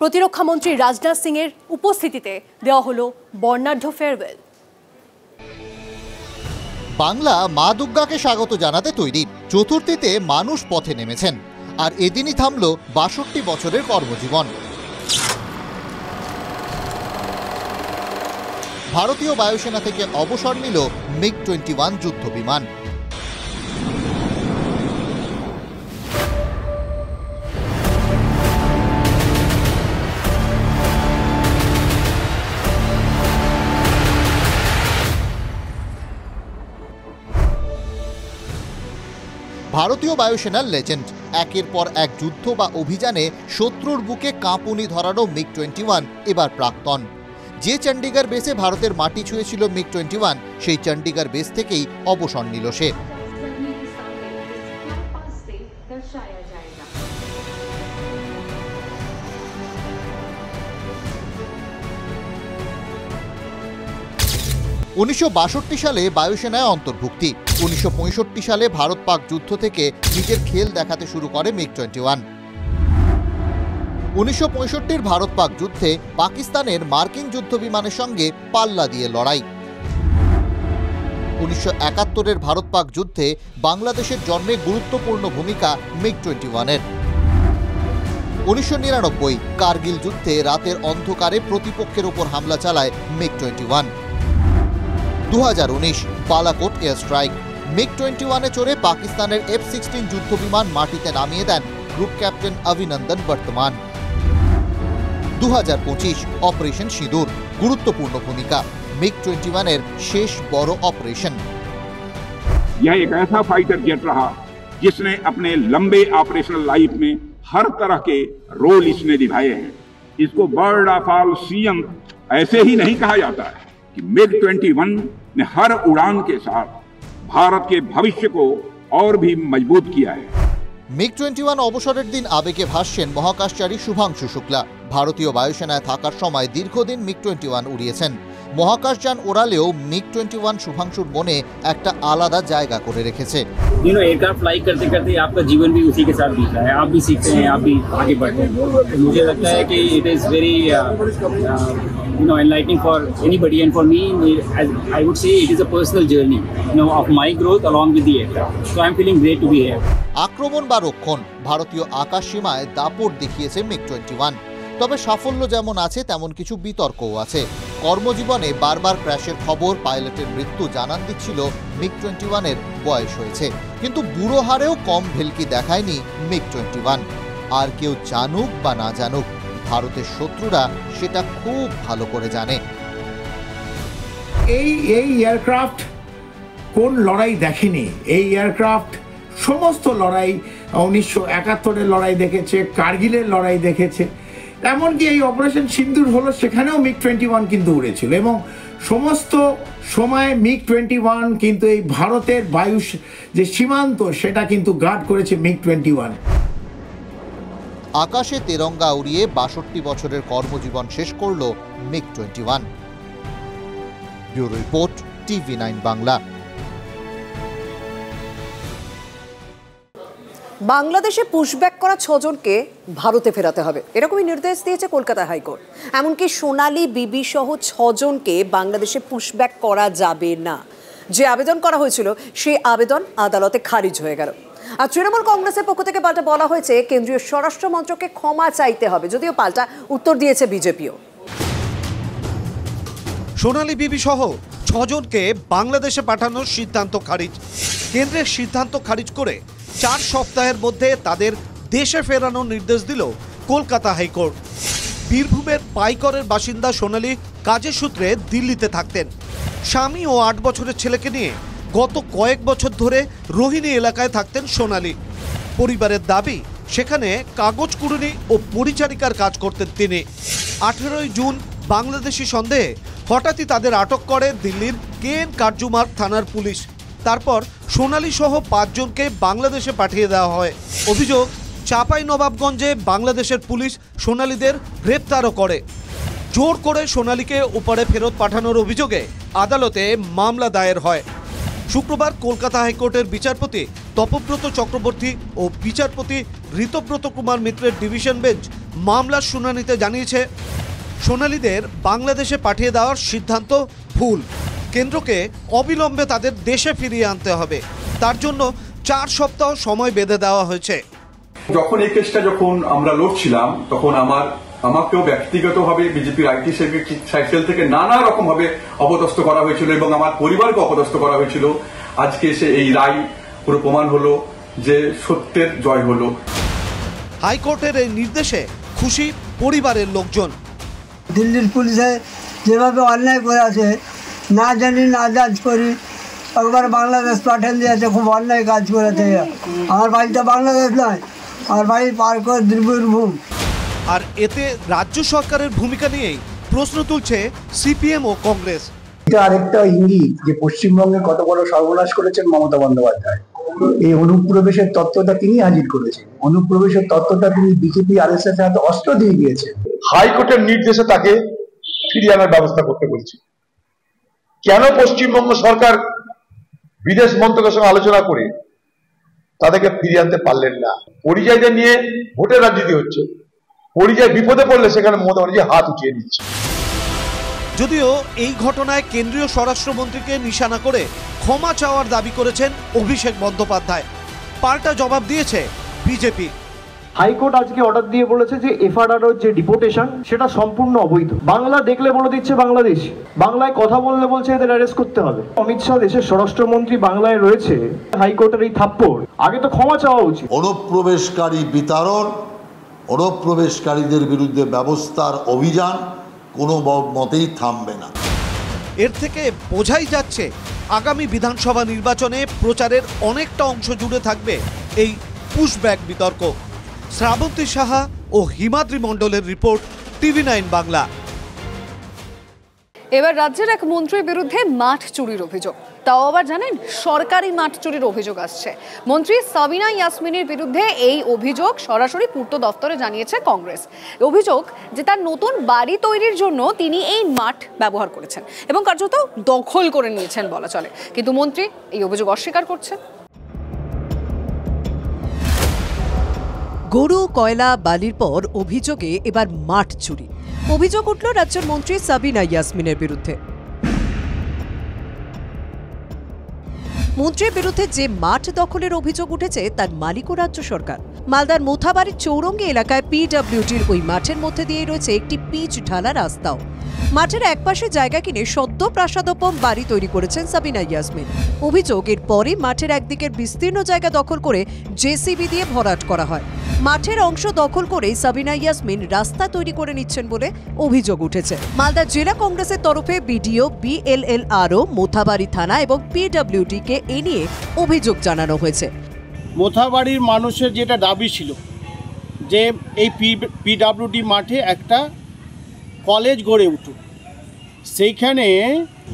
Speaker 8: প্রতিরক্ষা মন্ত্রী রাজনাথ সিং এর উপস্থিতিতে দেওয়া হলো বর্ণাঢ্য ফেয়ারওয়েল।
Speaker 11: বাংলা মা দুর্গাকে স্বাগত জানাতে তৈরি। চতুর্থীতে মানুষ পথে নেমেছেন, আর এদিনই থামল 62 বছরের কর্মজীবন। ভারতীয় বায়ুসেনা থেকে অবসর নিল MiG-21 যুদ্ধ বিমান। ভারতীয় বায়ুসেনার লেজেন্ড, একের পর এক যুদ্ধ বা অভিযানে শত্রুর বুকে কাঁপুনি ধরানো MiG-21 এবার প্রাক্তন। যে চণ্ডীগড় বেসে ভারতের মাটি ছুঁয়েছিল MiG-21, সেই চণ্ডীগড় বেস থেকেই অবসর নিল সে। (1962 সালে বায়ুসেনায় অন্তর্ভুক্তি। 1965 সালে ভারত পাক যুদ্ধ থেকে নিজের খেল দেখাতে শুরু করে MiG-21। 1965 ভারত পাক যুদ্ধে পাকিস্তানের মার্কিন যুদ্ধ বিমানের সঙ্গে পাল্লা দিয়ে লড়াই। 1971 ভারত পাক যুদ্ধে বাংলাদেশের জন্মে গুরুত্বপূর্ণ ভূমিকা MiG-21-এর। 1999 কার্গিল যুদ্ধে রাতের অন্ধকারে প্রতিপক্ষের উপর হামলা চালায় MiG-21। 2019 Balakot air strike. MiG-21-এ চড়ে পাকিস্তানের F-16 যুদ্ধ বিমান মাটিতে নামিয়ে দেন গ্রুপ ক্যাপ্টেন অভিনন্দন বর্তমান। 2025 অপারেশন সিঁদুর, গুরুত্বপূর্ণ ভূমিকা MiG-21-এর শেষ বড় অপারেশন।
Speaker 14: यह एक ऐसा फाइटर जेट रहा जिसने अपने लंबे ऑपरेशनल लाइफ में हर तरह के रोल इसने निभाए हैं। इसको बर्ड ऑफ ऑल सीएम ऐसे ही नहीं कहा जाता है कि MiG-21 ने हर उड़ान के साथ भारत के भविष्य को और भी मजबूत किया है।
Speaker 11: MiG-21 অবসরের দিন আবেগে ভাসছেন মহাকাশচারী শুভাংশু শুক্লা। ভারতীয় বায়ুসেনায় থাকার সময় দীর্ঘদিন MiG-21 উড়িয়েছেন। মহাকাশযান ওড়ালেও MiG-21 শুভাংশুর মনে একটা আলাদা জায়গা করে রেখেছে।
Speaker 16: एयरक्राफ्ट फ्लाई करते करते आपका जीवन भी उसी के साथ बीत रहा है, आप भी सीखते हैं, आप भी आगे बढ़ते हैं। तो मुझे लगता है कि it is very enlightening for anybody, and for me I would say it is a personal journey of my growth along with the aircraft. So I'm feeling great to be here.
Speaker 11: আক্রমণ বা রক্ষণ, ভারতীয় আকাশ সীমায় দাপট দেখিয়েছে MiG-21। তবে সাফল্য যেমন আছে তেমন কিছু বিতর্কও আছে। কর্মজীবনে বারবার ক্র্যাশের খবর, পাইলটের মৃত্যু জানান দিচ্ছিল MiG-21-এর বয়স হয়েছে, কিন্তু বুড়ো হারেও কম ভেলকি দেখায়নি MiG-21। আর কেউ জানুক বা না জানুক, ভারতের শত্রুরা সেটা খুব ভালো করে জানে।
Speaker 26: এই এয়ারক্রাফট কোন লড়াই দেখেনি? এই এয়ারক্রাফট সমস্ত লড়াই, 1971-এর লড়াই দেখেছে, কার্গিলের লড়াই দেখেছে, এমনকি এই অপারেশন সিন্দুর হলো সেখানেও MiG-21 কিন্তু উড়েছিল, এবং সমস্ত সময় MiG-21 কিন্তু এই ভারতের বায়ু যে সীমান্ত সেটা কিন্তু গার্ড করেছে MiG-21।
Speaker 11: আকাশে তেরঙ্গা উড়িয়ে ৬২ বছরের কর্মজীবন শেষ করল MiG-21। Bureau report, TV9 Bangla.
Speaker 3: বাংলাদেশে পুশব্যাক করা 6 জনকে ভারতে ফেরাতে হবে, এরকমই নির্দেশ দিয়েছে কলকাতা হাইকোর্ট। এমনকি সোনালী বিবি সহ 6 জনকে বাংলাদেশে পুশব্যাক করা যাবে না। যে আবেদন করা হয়েছিল সেই আবেদন আদালতে খারিজ হয়ে গেল। আর তৃণমূল কংগ্রেসের পক্ষ থেকে পাল্টা বলা হয়েছে কেন্দ্রীয় স্বরাষ্ট্র মন্ত্রককে ক্ষমা চাইতে হবে, যদিও পাল্টা উত্তর দিয়েছে বিজেপিও।
Speaker 23: সোনালী বিবি সহ 6 জনকে বাংলাদেশে পাঠানোর সিদ্ধান্ত খারিজ। কেন্দ্রের সিদ্ধান্ত খারিজ করে 4 সপ্তাহের মধ্যে তাদের দেশে ফেরানোর নির্দেশ দিল কলকাতা হাইকোর্ট। বীরভূমের পাইকরের বাসিন্দা সোনালী কাজের সূত্রে দিল্লিতে থাকতেন। স্বামী ও 8 বছরের ছেলেকে নিয়ে গত কয়েক বছর ধরে রোহিণী এলাকায় থাকতেন সোনালী। পরিবারের দাবি সেখানে কাগজ কুড়ুনি ও পরিচারিকার কাজ করতেন তিনি। 18 জুন বাংলাদেশি সন্দেহে হঠাৎই তাদের আটক করে দিল্লির কেএন কারজুমার্গ থানার পুলিশ। তারপর সোনালী সহ 5 জনকে বাংলাদেশে পাঠিয়ে দেওয়া হয়। অভিযোগ, চাঁপাইনবাবগঞ্জে বাংলাদেশের পুলিশ সোনালীদের গ্রেপ্তারও করে। জোর করে সোনালীকে ওপারে ফেরত পাঠানোর অভিযোগে আদালতে মামলা দায়ের হয়। শুক্রবার কলকাতা হাইকোর্টের বিচারপতি তপব্রত চক্রবর্তী ও বিচারপতি ঋতব্রত কুমার মিত্রের ডিভিশন বেঞ্চ মামলার শুনানিতে জানিয়েছে, সোনালীদের বাংলাদেশে পাঠিয়ে দেওয়ার সিদ্ধান্ত ভুল। কেন্দ্রকে অবিলম্বে তাদের দেশে ফিরিয়ে আনতে হবে। তার জন্য 4 সপ্তাহ সময় বেঁধে দেওয়া হয়েছে।
Speaker 2: যখন এই কেসটা আমরা লড়ছিলাম তখন আমাকেও ব্যক্তিগতভাবে বিজেপির আইটি সেল থেকে নানা রকম ভাবে অপদস্থ করা হয়েছিল এবং আমার পরিবারকে অপদস্থ করা হয়েছিল। আজকে এসে এই রায় পুরো প্রমাণ হলো যে সত্যের জয় হলো।
Speaker 23: হাইকোর্টের এই নির্দেশে খুশি পরিবারের লোকজন।
Speaker 4: দিল্লির পুলিশে যেভাবে অন্যায় করে আছে, না জানি না জাজ করি একবার বাংলাদেশ পাঠিয়ে দিয়েছে, খুব অন্যায় কাজ করেছে। আমার বাড়িটা বাংলাদেশ নয়, আমার বাড়ি পার করে বীরভূম।
Speaker 23: আর এতে রাজ্য সরকারের ভূমিকা নিয়েই প্রশ্ন তুলছে সিপিএম ও কংগ্রেস।
Speaker 9: এটা আরেকটা ইঙ্গিত যে পশ্চিমবঙ্গে কত বড় সর্বনাশ করেছেন মমতা বন্দ্যোপাধ্যায়। এই অনুপ্রবেশের তত্ত্বটা তিনি হাজির করেছেন। অনুপ্রবেশের তত্ত্বটা তিনি বিজেপি আরএসএস এর হাতে অস্ত্র দিয়ে দিয়েছেন।
Speaker 20: হাইকোর্টের নির্দেশে তাকে ফিরিয়ে আনার ব্যবস্থা করতে বলেছে। কেন পশ্চিমবঙ্গ সরকার বিদেশ মন্ত্রকের সঙ্গে আলোচনা করে তাদেরকে ফিরিয়ে আনতে পারলেন না? পরিযায়ীদের নিয়ে ভোটের রাজনীতি হচ্ছে, পরিযায়ী বিপদে পড়লে সেখানে মমতা ব্যানার্জি হাত উঠিয়ে নিচ্ছে।
Speaker 23: যদিও এই ঘটনায় কেন্দ্রীয় স্বরাষ্ট্রমন্ত্রীকে নিশানা করে ক্ষমা চাওয়ার দাবি করেছেন অভিষেক বন্দ্যোপাধ্যায়। পাল্টা জবাব দিয়েছে বিজেপি।
Speaker 10: হাইকোর্ট আজকে অর্ডার দিয়ে বলেছে যে এফআরআর যে ডিপোর্টেশন সেটা সম্পূর্ণ অবৈধ। বাংলা দেখলে বলে দিচ্ছে বাংলাদেশ, বাংলায় কথা বললে বলছে এদের অ্যারেস্ট করতে হবে। অমিত শাহ দেশের স্বরাষ্ট্রমন্ত্রী বাংলায় রয়েছে, হাইকোর্টের এই থাপ্পড়, আগে তো ক্ষমা চাওয়া উচিত।
Speaker 7: অনুপ্রবেশকারী বিতাড়ন, অনুপ্রবেশকারীদের বিরুদ্ধে ব্যবস্থার অভিযান কোনো মতেই থামবে না।
Speaker 23: এর থেকে বোঝাই যাচ্ছে আগামী বিধানসভা নির্বাচনে প্রচারের অনেকটা অংশ জুড়ে থাকবে এই পুশব্যাক বিতর্ক। শ্রাবন্তী সাহা ও হিমাদ্রি মণ্ডলের রিপোর্ট, TV9 বাংলা।
Speaker 8: এবার রাজ্যের এক মন্ত্রীর বিরুদ্ধে মাঠ চুরির অভিযোগ, তাও আবার জানেন সরকারি মাঠ চুরির অভিযোগ আসছে। মন্ত্রী সাবিনা ইয়াসমিনের বিরুদ্ধে এই অভিযোগ সরাসরি পূর্ত দফতরে জানিয়েছে কংগ্রেস। অভিযোগ যে তার নতুন বাড়ি তৈরির জন্য তিনি এই মাঠ ব্যবহার করেছেন এবং কার্যত দখল করে নিয়েছেন বলা চলে, কিন্তু মন্ত্রী এই অভিযোগ অস্বীকার করছেন।
Speaker 3: গরু, কয়লা, বালির পর অভিযোগে এবার মাঠ চুরি। অভিযোগ উঠল রাজ্যের মন্ত্রী সাবিনা ইয়াসমিনের বিরুদ্ধে। মন্ত্রীর বিরুদ্ধে যে মাঠ দখলের অভিযোগ উঠেছে তার মালিকও রাজ্য সরকার। মালদার মোথাবাড়ির চৌরঙ্গি এলাকায় পিডব্লিউডির ওই মাঠের মধ্যে দিয়ে রয়েছে একটি পিচ ঢালা রাস্তাও। মাঠের একপাশে জায়গা কিনে সদ্য প্রাসাদোপম বাড়ি তৈরি করেছেন সাবিনা ইয়াসমিন। অভিযোগ এরপরই মাঠের একদিকের বিস্তীর্ণ জায়গা দখল করে জেসিবি দিয়ে ভরাট করা হয়। মাঠের অংশ দখল করে সাবিনা ইয়াসমিন রাস্তা তৈরি করে নিচ্ছেন বলে অভিযোগ উঠেছে। মালদা জেলা কংগ্রেসের তরফে বিডিও, BLLRO, মোথাবাড়ি থানা এবং পিডব্লিউডি কে এ নিয়ে অভিযোগ জানানো হয়েছে।
Speaker 13: মোথাবাড়ির মানুষের যেটা দাবি ছিল যে এই পিডব্লিউডি মাঠে একটা কলেজ গড়ে উঠুক, সেইখানে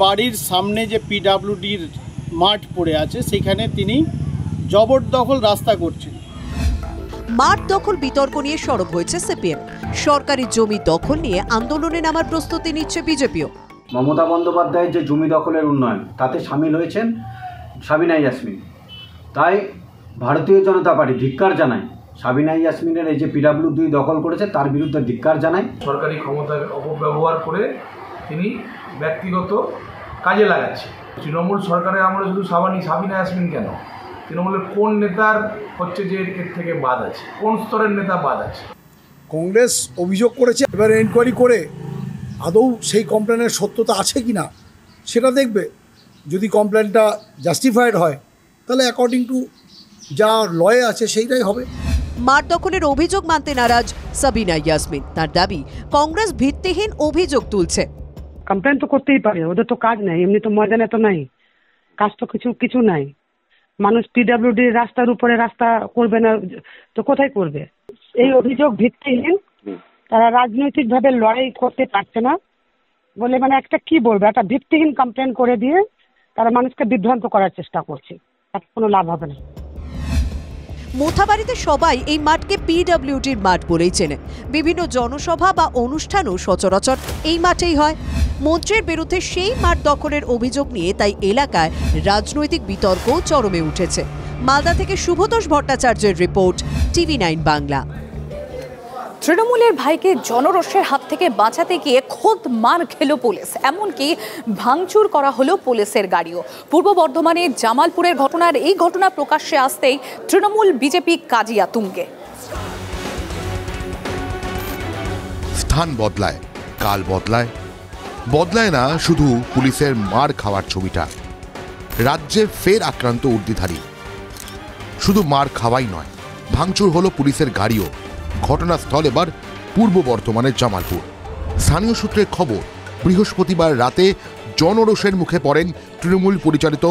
Speaker 13: বাড়ির সামনে যে পিডব্লিউডির মাঠ পড়ে আছে সেইখানে তিনি জবরদখল রাস্তা করছেন।
Speaker 3: মাঠ দখল বিতর্ক নিয়ে সরব হয়েছে সিপিএম। সরকারি জমি দখল নিয়ে আন্দোলনে নামার প্রস্তুতি নিচ্ছে বিজেপিও।
Speaker 5: মমতা বন্দ্যোপাধ্যায়ের যে জমি দখলের উন্নয়ন, তাতে সামিল হয়েছেন সাবিনা ইয়াসমিন। তাই ভারতীয় জনতা পার্টি ধিক্কার জানায় সাবিনা ইয়াসমিনের এই যে PW2 দখল করেছে তার বিরুদ্ধে ধিক্কার জানায়।
Speaker 12: সরকারি ক্ষমতার অপব্যবহার করে তিনি ব্যক্তিগত কাজে লাগাচ্ছে। তৃণমূল সরকারের আমলে শুধু সাবিনা ইয়াসমিন কেন, তৃণমূলের কোন নেতার হচ্ছে যে এর থেকে বাদ আছে, কোন স্তরের নেতা বাদ আছে?
Speaker 15: কংগ্রেস অভিযোগ করেছে, এবার এনকোয়ারি করে আদৌ সেই কমপ্লেনের সত্যতা আছে কি না সেটা দেখবে। যদি কমপ্লেনটা জাস্টিফাইড হয় তাহলে অ্যাকর্ডিং টু যা লয়ে আছে সেইটাই হবে।
Speaker 3: মাঠ দখলের অভিযোগ মানতে নারাজ সাবিনা ইয়াসমিন। তার দাবি কংগ্রেস ভিত্তিহীন অভিযোগ তুলছে।
Speaker 19: কমপ্লেন তো করতেই পারে, ওদের তো কাজ নাই, এমনি তো ময়দানে তো নাই কাজ, তো কিছু নাই। মানুষ PWD রাস্তার উপরে রাস্তা করবে না তো কোথায় করবে? এই অভিযোগ ভিত্তিহীন, তারা রাজনৈতিকভাবে লড়াই করতে পারছে না বলে মানে একটা কি বলবে, একটা ভিত্তিহীন কমপ্লেন করে দিয়ে তারা মানুষকে বিভ্রান্ত করার চেষ্টা করছে, তাতে কোনো লাভ হবে না।
Speaker 3: মোথাবাড়িতে সবাই এই মাঠকে PWDর মাঠ বলেই চেনে। বিভিন্ন জনসভা বা অনুষ্ঠানও সচরাচর এই মাঠেই হয়। মন্ত্রীর বিরুদ্ধে সেই মাঠ দখলের অভিযোগ নিয়ে তাই এলাকায় রাজনৈতিক বিতর্ক চরমে উঠেছে। মালদা থেকে শুভতোষ ভট্টাচার্যের রিপোর্ট, TV9 বাংলা।
Speaker 21: তৃণমূলের ভাইকে জনরোষের হাত থেকে বাঁচাতে গিয়ে খোদ মার খেল পুলিশ, এমনকি ভাঙচুর করা হলো পুলিশের গাড়িও। পূর্ব বর্ধমানে জামালপুরের ঘটনার এই ঘটনা প্রকাশ্যে আসতেই তৃণমূল বিজেপি কাজিয়া তুঙ্গে।
Speaker 22: স্থান বদলায়, কাল বদলায়, বদলায় না শুধু পুলিশের মার খাওয়ার ছবিটা। রাজ্যে ফের আক্রান্ত উর্দিধারী। শুধু মার খাওয়াই নয়, ভাঙচুর হলো পুলিশের গাড়িও। ঘটনাস্থল এবার পূর্ব বর্ধমানের জামালপুর। স্থানীয় সূত্রের খবর, বৃহস্পতিবার রাতে জনরোষের মুখে পড়েন তৃণমূল পরিচালিত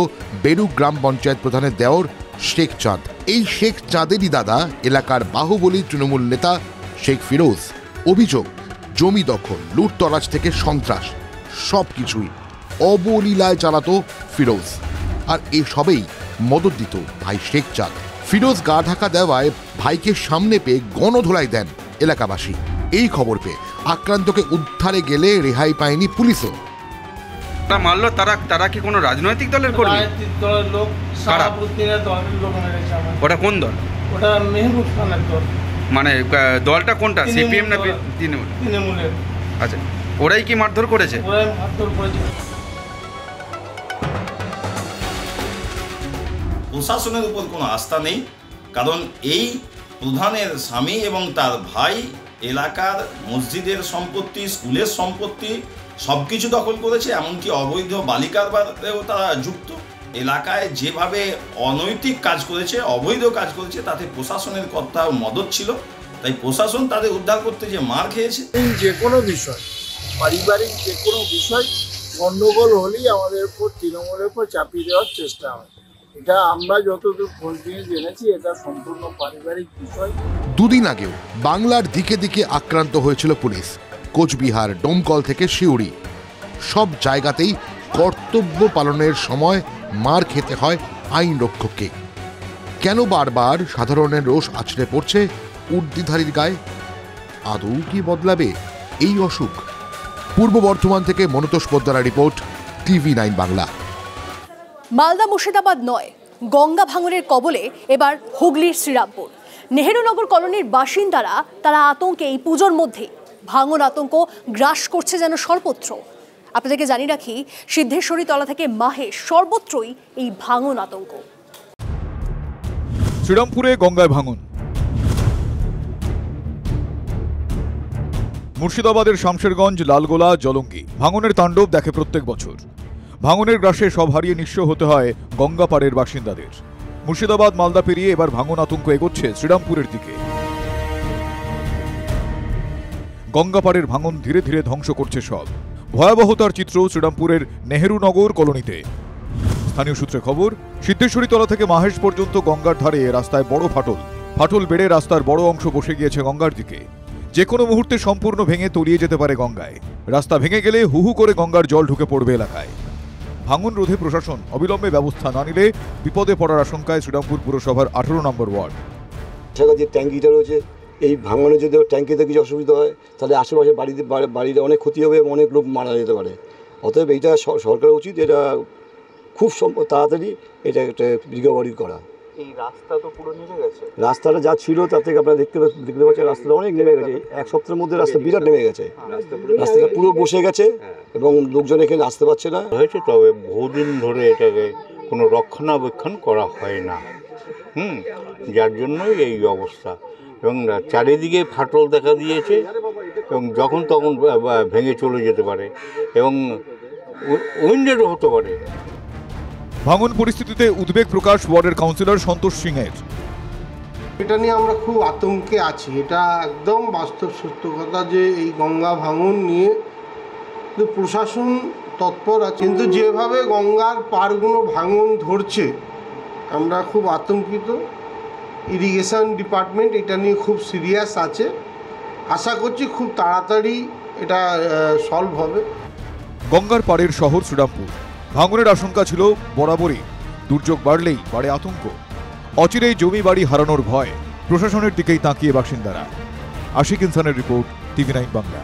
Speaker 22: বেরু গ্রাম পঞ্চায়েত প্রধানের দেওর শেখ চাঁদ। এই শেখ চাঁদেরই দাদা এলাকার বাহুবলী তৃণমূল নেতা শেখ ফিরোজ। অভিযোগ, জমি দখল, লুটতরাজ থেকে সন্ত্রাস, সবকিছুই অবলীলায় চালাতো ফিরোজ। আর এসবেই মদত দিত ভাই শেখ চাঁদ। ফিরোজ গা ঢাকা দেওয়ায় ভাইকে সামনে পেয়ে গণধোলাই দেন এলাকাবাসী। এই খবর পেয়ে আক্রান্তকে উদ্ধারে গেলে রেহাই পায়নি পুলিশও।
Speaker 27: মারলো তারা কি কোনো রাজনৈতিক দলের কর্মী?
Speaker 13: দলের লোক, শাহাবুদ্দিনের দলের লোক মেরেছে।
Speaker 27: ওটা কোন দল?
Speaker 13: ওটা মেহবুব খানের দল।
Speaker 27: মানে দলটা কোনটা, সিপিএম না তৃণমূলের? আচ্ছা, ওরাই কি মারধর করেছে?
Speaker 13: ওরাই মারধর করেছে।
Speaker 28: প্রশাসনের উপর কোনো আস্থা নেই, কারণ এই প্রধানের স্বামী এবং তার ভাই এলাকার মসজিদের সম্পত্তি, স্কুলের সম্পত্তি সব কিছু দখল করেছে, এমনকি অবৈধ বালিকারবারেও তারা যুক্ত। এলাকায় যেভাবে অনৈতিক কাজ করেছে, অবৈধ কাজ করেছে, তাতে প্রশাসনের কর্তা মদত ছিল। তাই প্রশাসন তাদের উদ্ধার করতে যে মার খেয়েছে।
Speaker 15: যে কোনো বিষয়, পারিবারিক যে কোনো বিষয় গণ্ডগোল হলেই আমাদের উপর, তৃণমূলের উপর চাপিয়ে দেওয়ার চেষ্টা হয়। এটা আমরা যতদূর খোঁজ নিয়ে জেনেছি এটা সম্পূর্ণ পারিবারিক বিষয়।
Speaker 22: দুদিন আগেও বাংলার দিকে দিকে আক্রান্ত হয়েছিল পুলিশ। কোচবিহার, ডোমকল থেকে সিউড়ি, সব জায়গাতেই কর্তব্য পালনের সময় মার খেতে হয় আইন রক্ষককে। কেন বারবার সাধারণের রোষ আছড়ে পড়ছে উর্দিধারীর গায়ে? আদৌ কি বদলাবে এই অসুখ? পূর্ব বর্ধমান থেকে মনতোষ পোদ্দারের রিপোর্ট, TV9 বাংলা।
Speaker 8: মালদা মুর্শিদাবাদ নয়, গঙ্গা ভাঙনের কবলে এবার হুগলির শ্রীরামপুর। নেহেরুনগর কলোনির বাসিন্দারা তারা আতঙ্কে এই পুজোর মধ্যে ভাঙন আতঙ্ক গ্রাস করছে যেন সর্বত্র। আপনাদেরকে জানি রাখি, সিদ্ধেশ্বরী তলা থেকে মাহেশ, সর্বত্রই এই ভাঙন আতঙ্ক।
Speaker 24: শ্রীরামপুরে গঙ্গায় ভাঙন। মুর্শিদাবাদের শামশেরগঞ্জ, লালগোলা, জলঙ্গি ভাঙনের তাণ্ডব দেখে প্রত্যেক বছর। ভাঙনের গ্রাসে সব হারিয়ে নিঃস্ব হতে হয় গঙ্গা পাড়ের বাসিন্দাদের। মুর্শিদাবাদ মালদা পেরিয়ে এবার ভাঙন আতঙ্ক এগোচ্ছে শ্রীরামপুরের দিকে। গঙ্গা পাড়ের ভাঙন ধীরে ধীরে ধ্বংস করছে সব। ভয়াবহতার চিত্র শ্রীরামপুরের নেহেরুনগর কলোনিতে। স্থানীয় সূত্রে খবর, সিদ্ধেশ্বরী তলা থেকে মাহেশ পর্যন্ত গঙ্গার ধারে রাস্তায় বড় ফাটল বেড়ে রাস্তার বড় অংশ বসে গিয়েছে গঙ্গার দিকে। যে কোনো মুহূর্তে সম্পূর্ণ ভেঙে তলিয়ে যেতে পারে গঙ্গায়। রাস্তা ভেঙে গেলে হুহু করে গঙ্গার জল ঢুকে পড়বে এলাকায়। ভাঙন রোধে প্রশাসন অবিলম্বে ব্যবস্থা না নিলে বিপদে পড়ার আশঙ্কায় শ্রীরামপুর পুরসভার 18 নম্বর ওয়ার্ড।
Speaker 1: থাকা যে ট্যাঙ্কিটা রয়েছে, এই ভাঙনে যদি ট্যাঙ্কিতে কিছু অসুবিধা হয় তাহলে আশেপাশে বাড়ির অনেক ক্ষতি হবে এবং অনেক লোক মারা যেতে পারে। অতএব এইটা সরকারের উচিত এটা খুব তাড়াতাড়ি এটা একটা রিকভারি করা।
Speaker 6: এই রাস্তা তো পুরো নেমে গেছে,
Speaker 1: রাস্তাটা যা ছিল তার থেকে আপনারা দেখতে পাচ্ছেন রাস্তাটা অনেক নেমে গেছে। এক সপ্তাহের মধ্যে রাস্তা বিরাট নেমে গেছে, রাস্তাটা পুরো বসে গেছে এবং লোকজন এখানে আসতে পারছে না।
Speaker 14: হয়েছে, তবে বহুদিন ধরে এটাকে কোনো রক্ষণাবেক্ষণ করা হয় না, যার জন্যই এই অবস্থা। এবং চারিদিকে ফাটল দেখা দিয়েছে এবং যখন তখন ভেঙে চলে যেতে পারে এবং উইন্ডেডও হতে পারে।
Speaker 24: ভাঙন পরিস্থিতিতে উদ্বেগ প্রকাশ ওয়ার্ডের কাউন্সিলর সন্তোষ সিং এর।
Speaker 16: এটা নিয়ে আমরা খুব আতঙ্কে আছি। এটা একদম বাস্তব সত্য কথা যে এই গঙ্গা ভাঙন নিয়ে প্রশাসন তৎপর আছে, কিন্তু যেভাবে গঙ্গার পাড়গুলো ভাঙন ধরছে আমরা খুব আতঙ্কিত। ইরিগেশন ডিপার্টমেন্ট এটা নিয়ে খুব সিরিয়াস আছে, আশা করছি খুব তাড়াতাড়ি এটা সলভ হবে।
Speaker 24: গঙ্গার পাড়ের শহর শ্রীরামপুর, ভাঙনের আশঙ্কা ছিল বরাবরই, দুর্যোগ বাড়লেই বাড়ে আতঙ্ক। অচিরেই জমি বাড়ি হারানোর ভয়, প্রশাসনের দিকেই তাকিয়ে বাসিন্দারা। আশিক ইনসানের রিপোর্ট, TV9 বাংলা।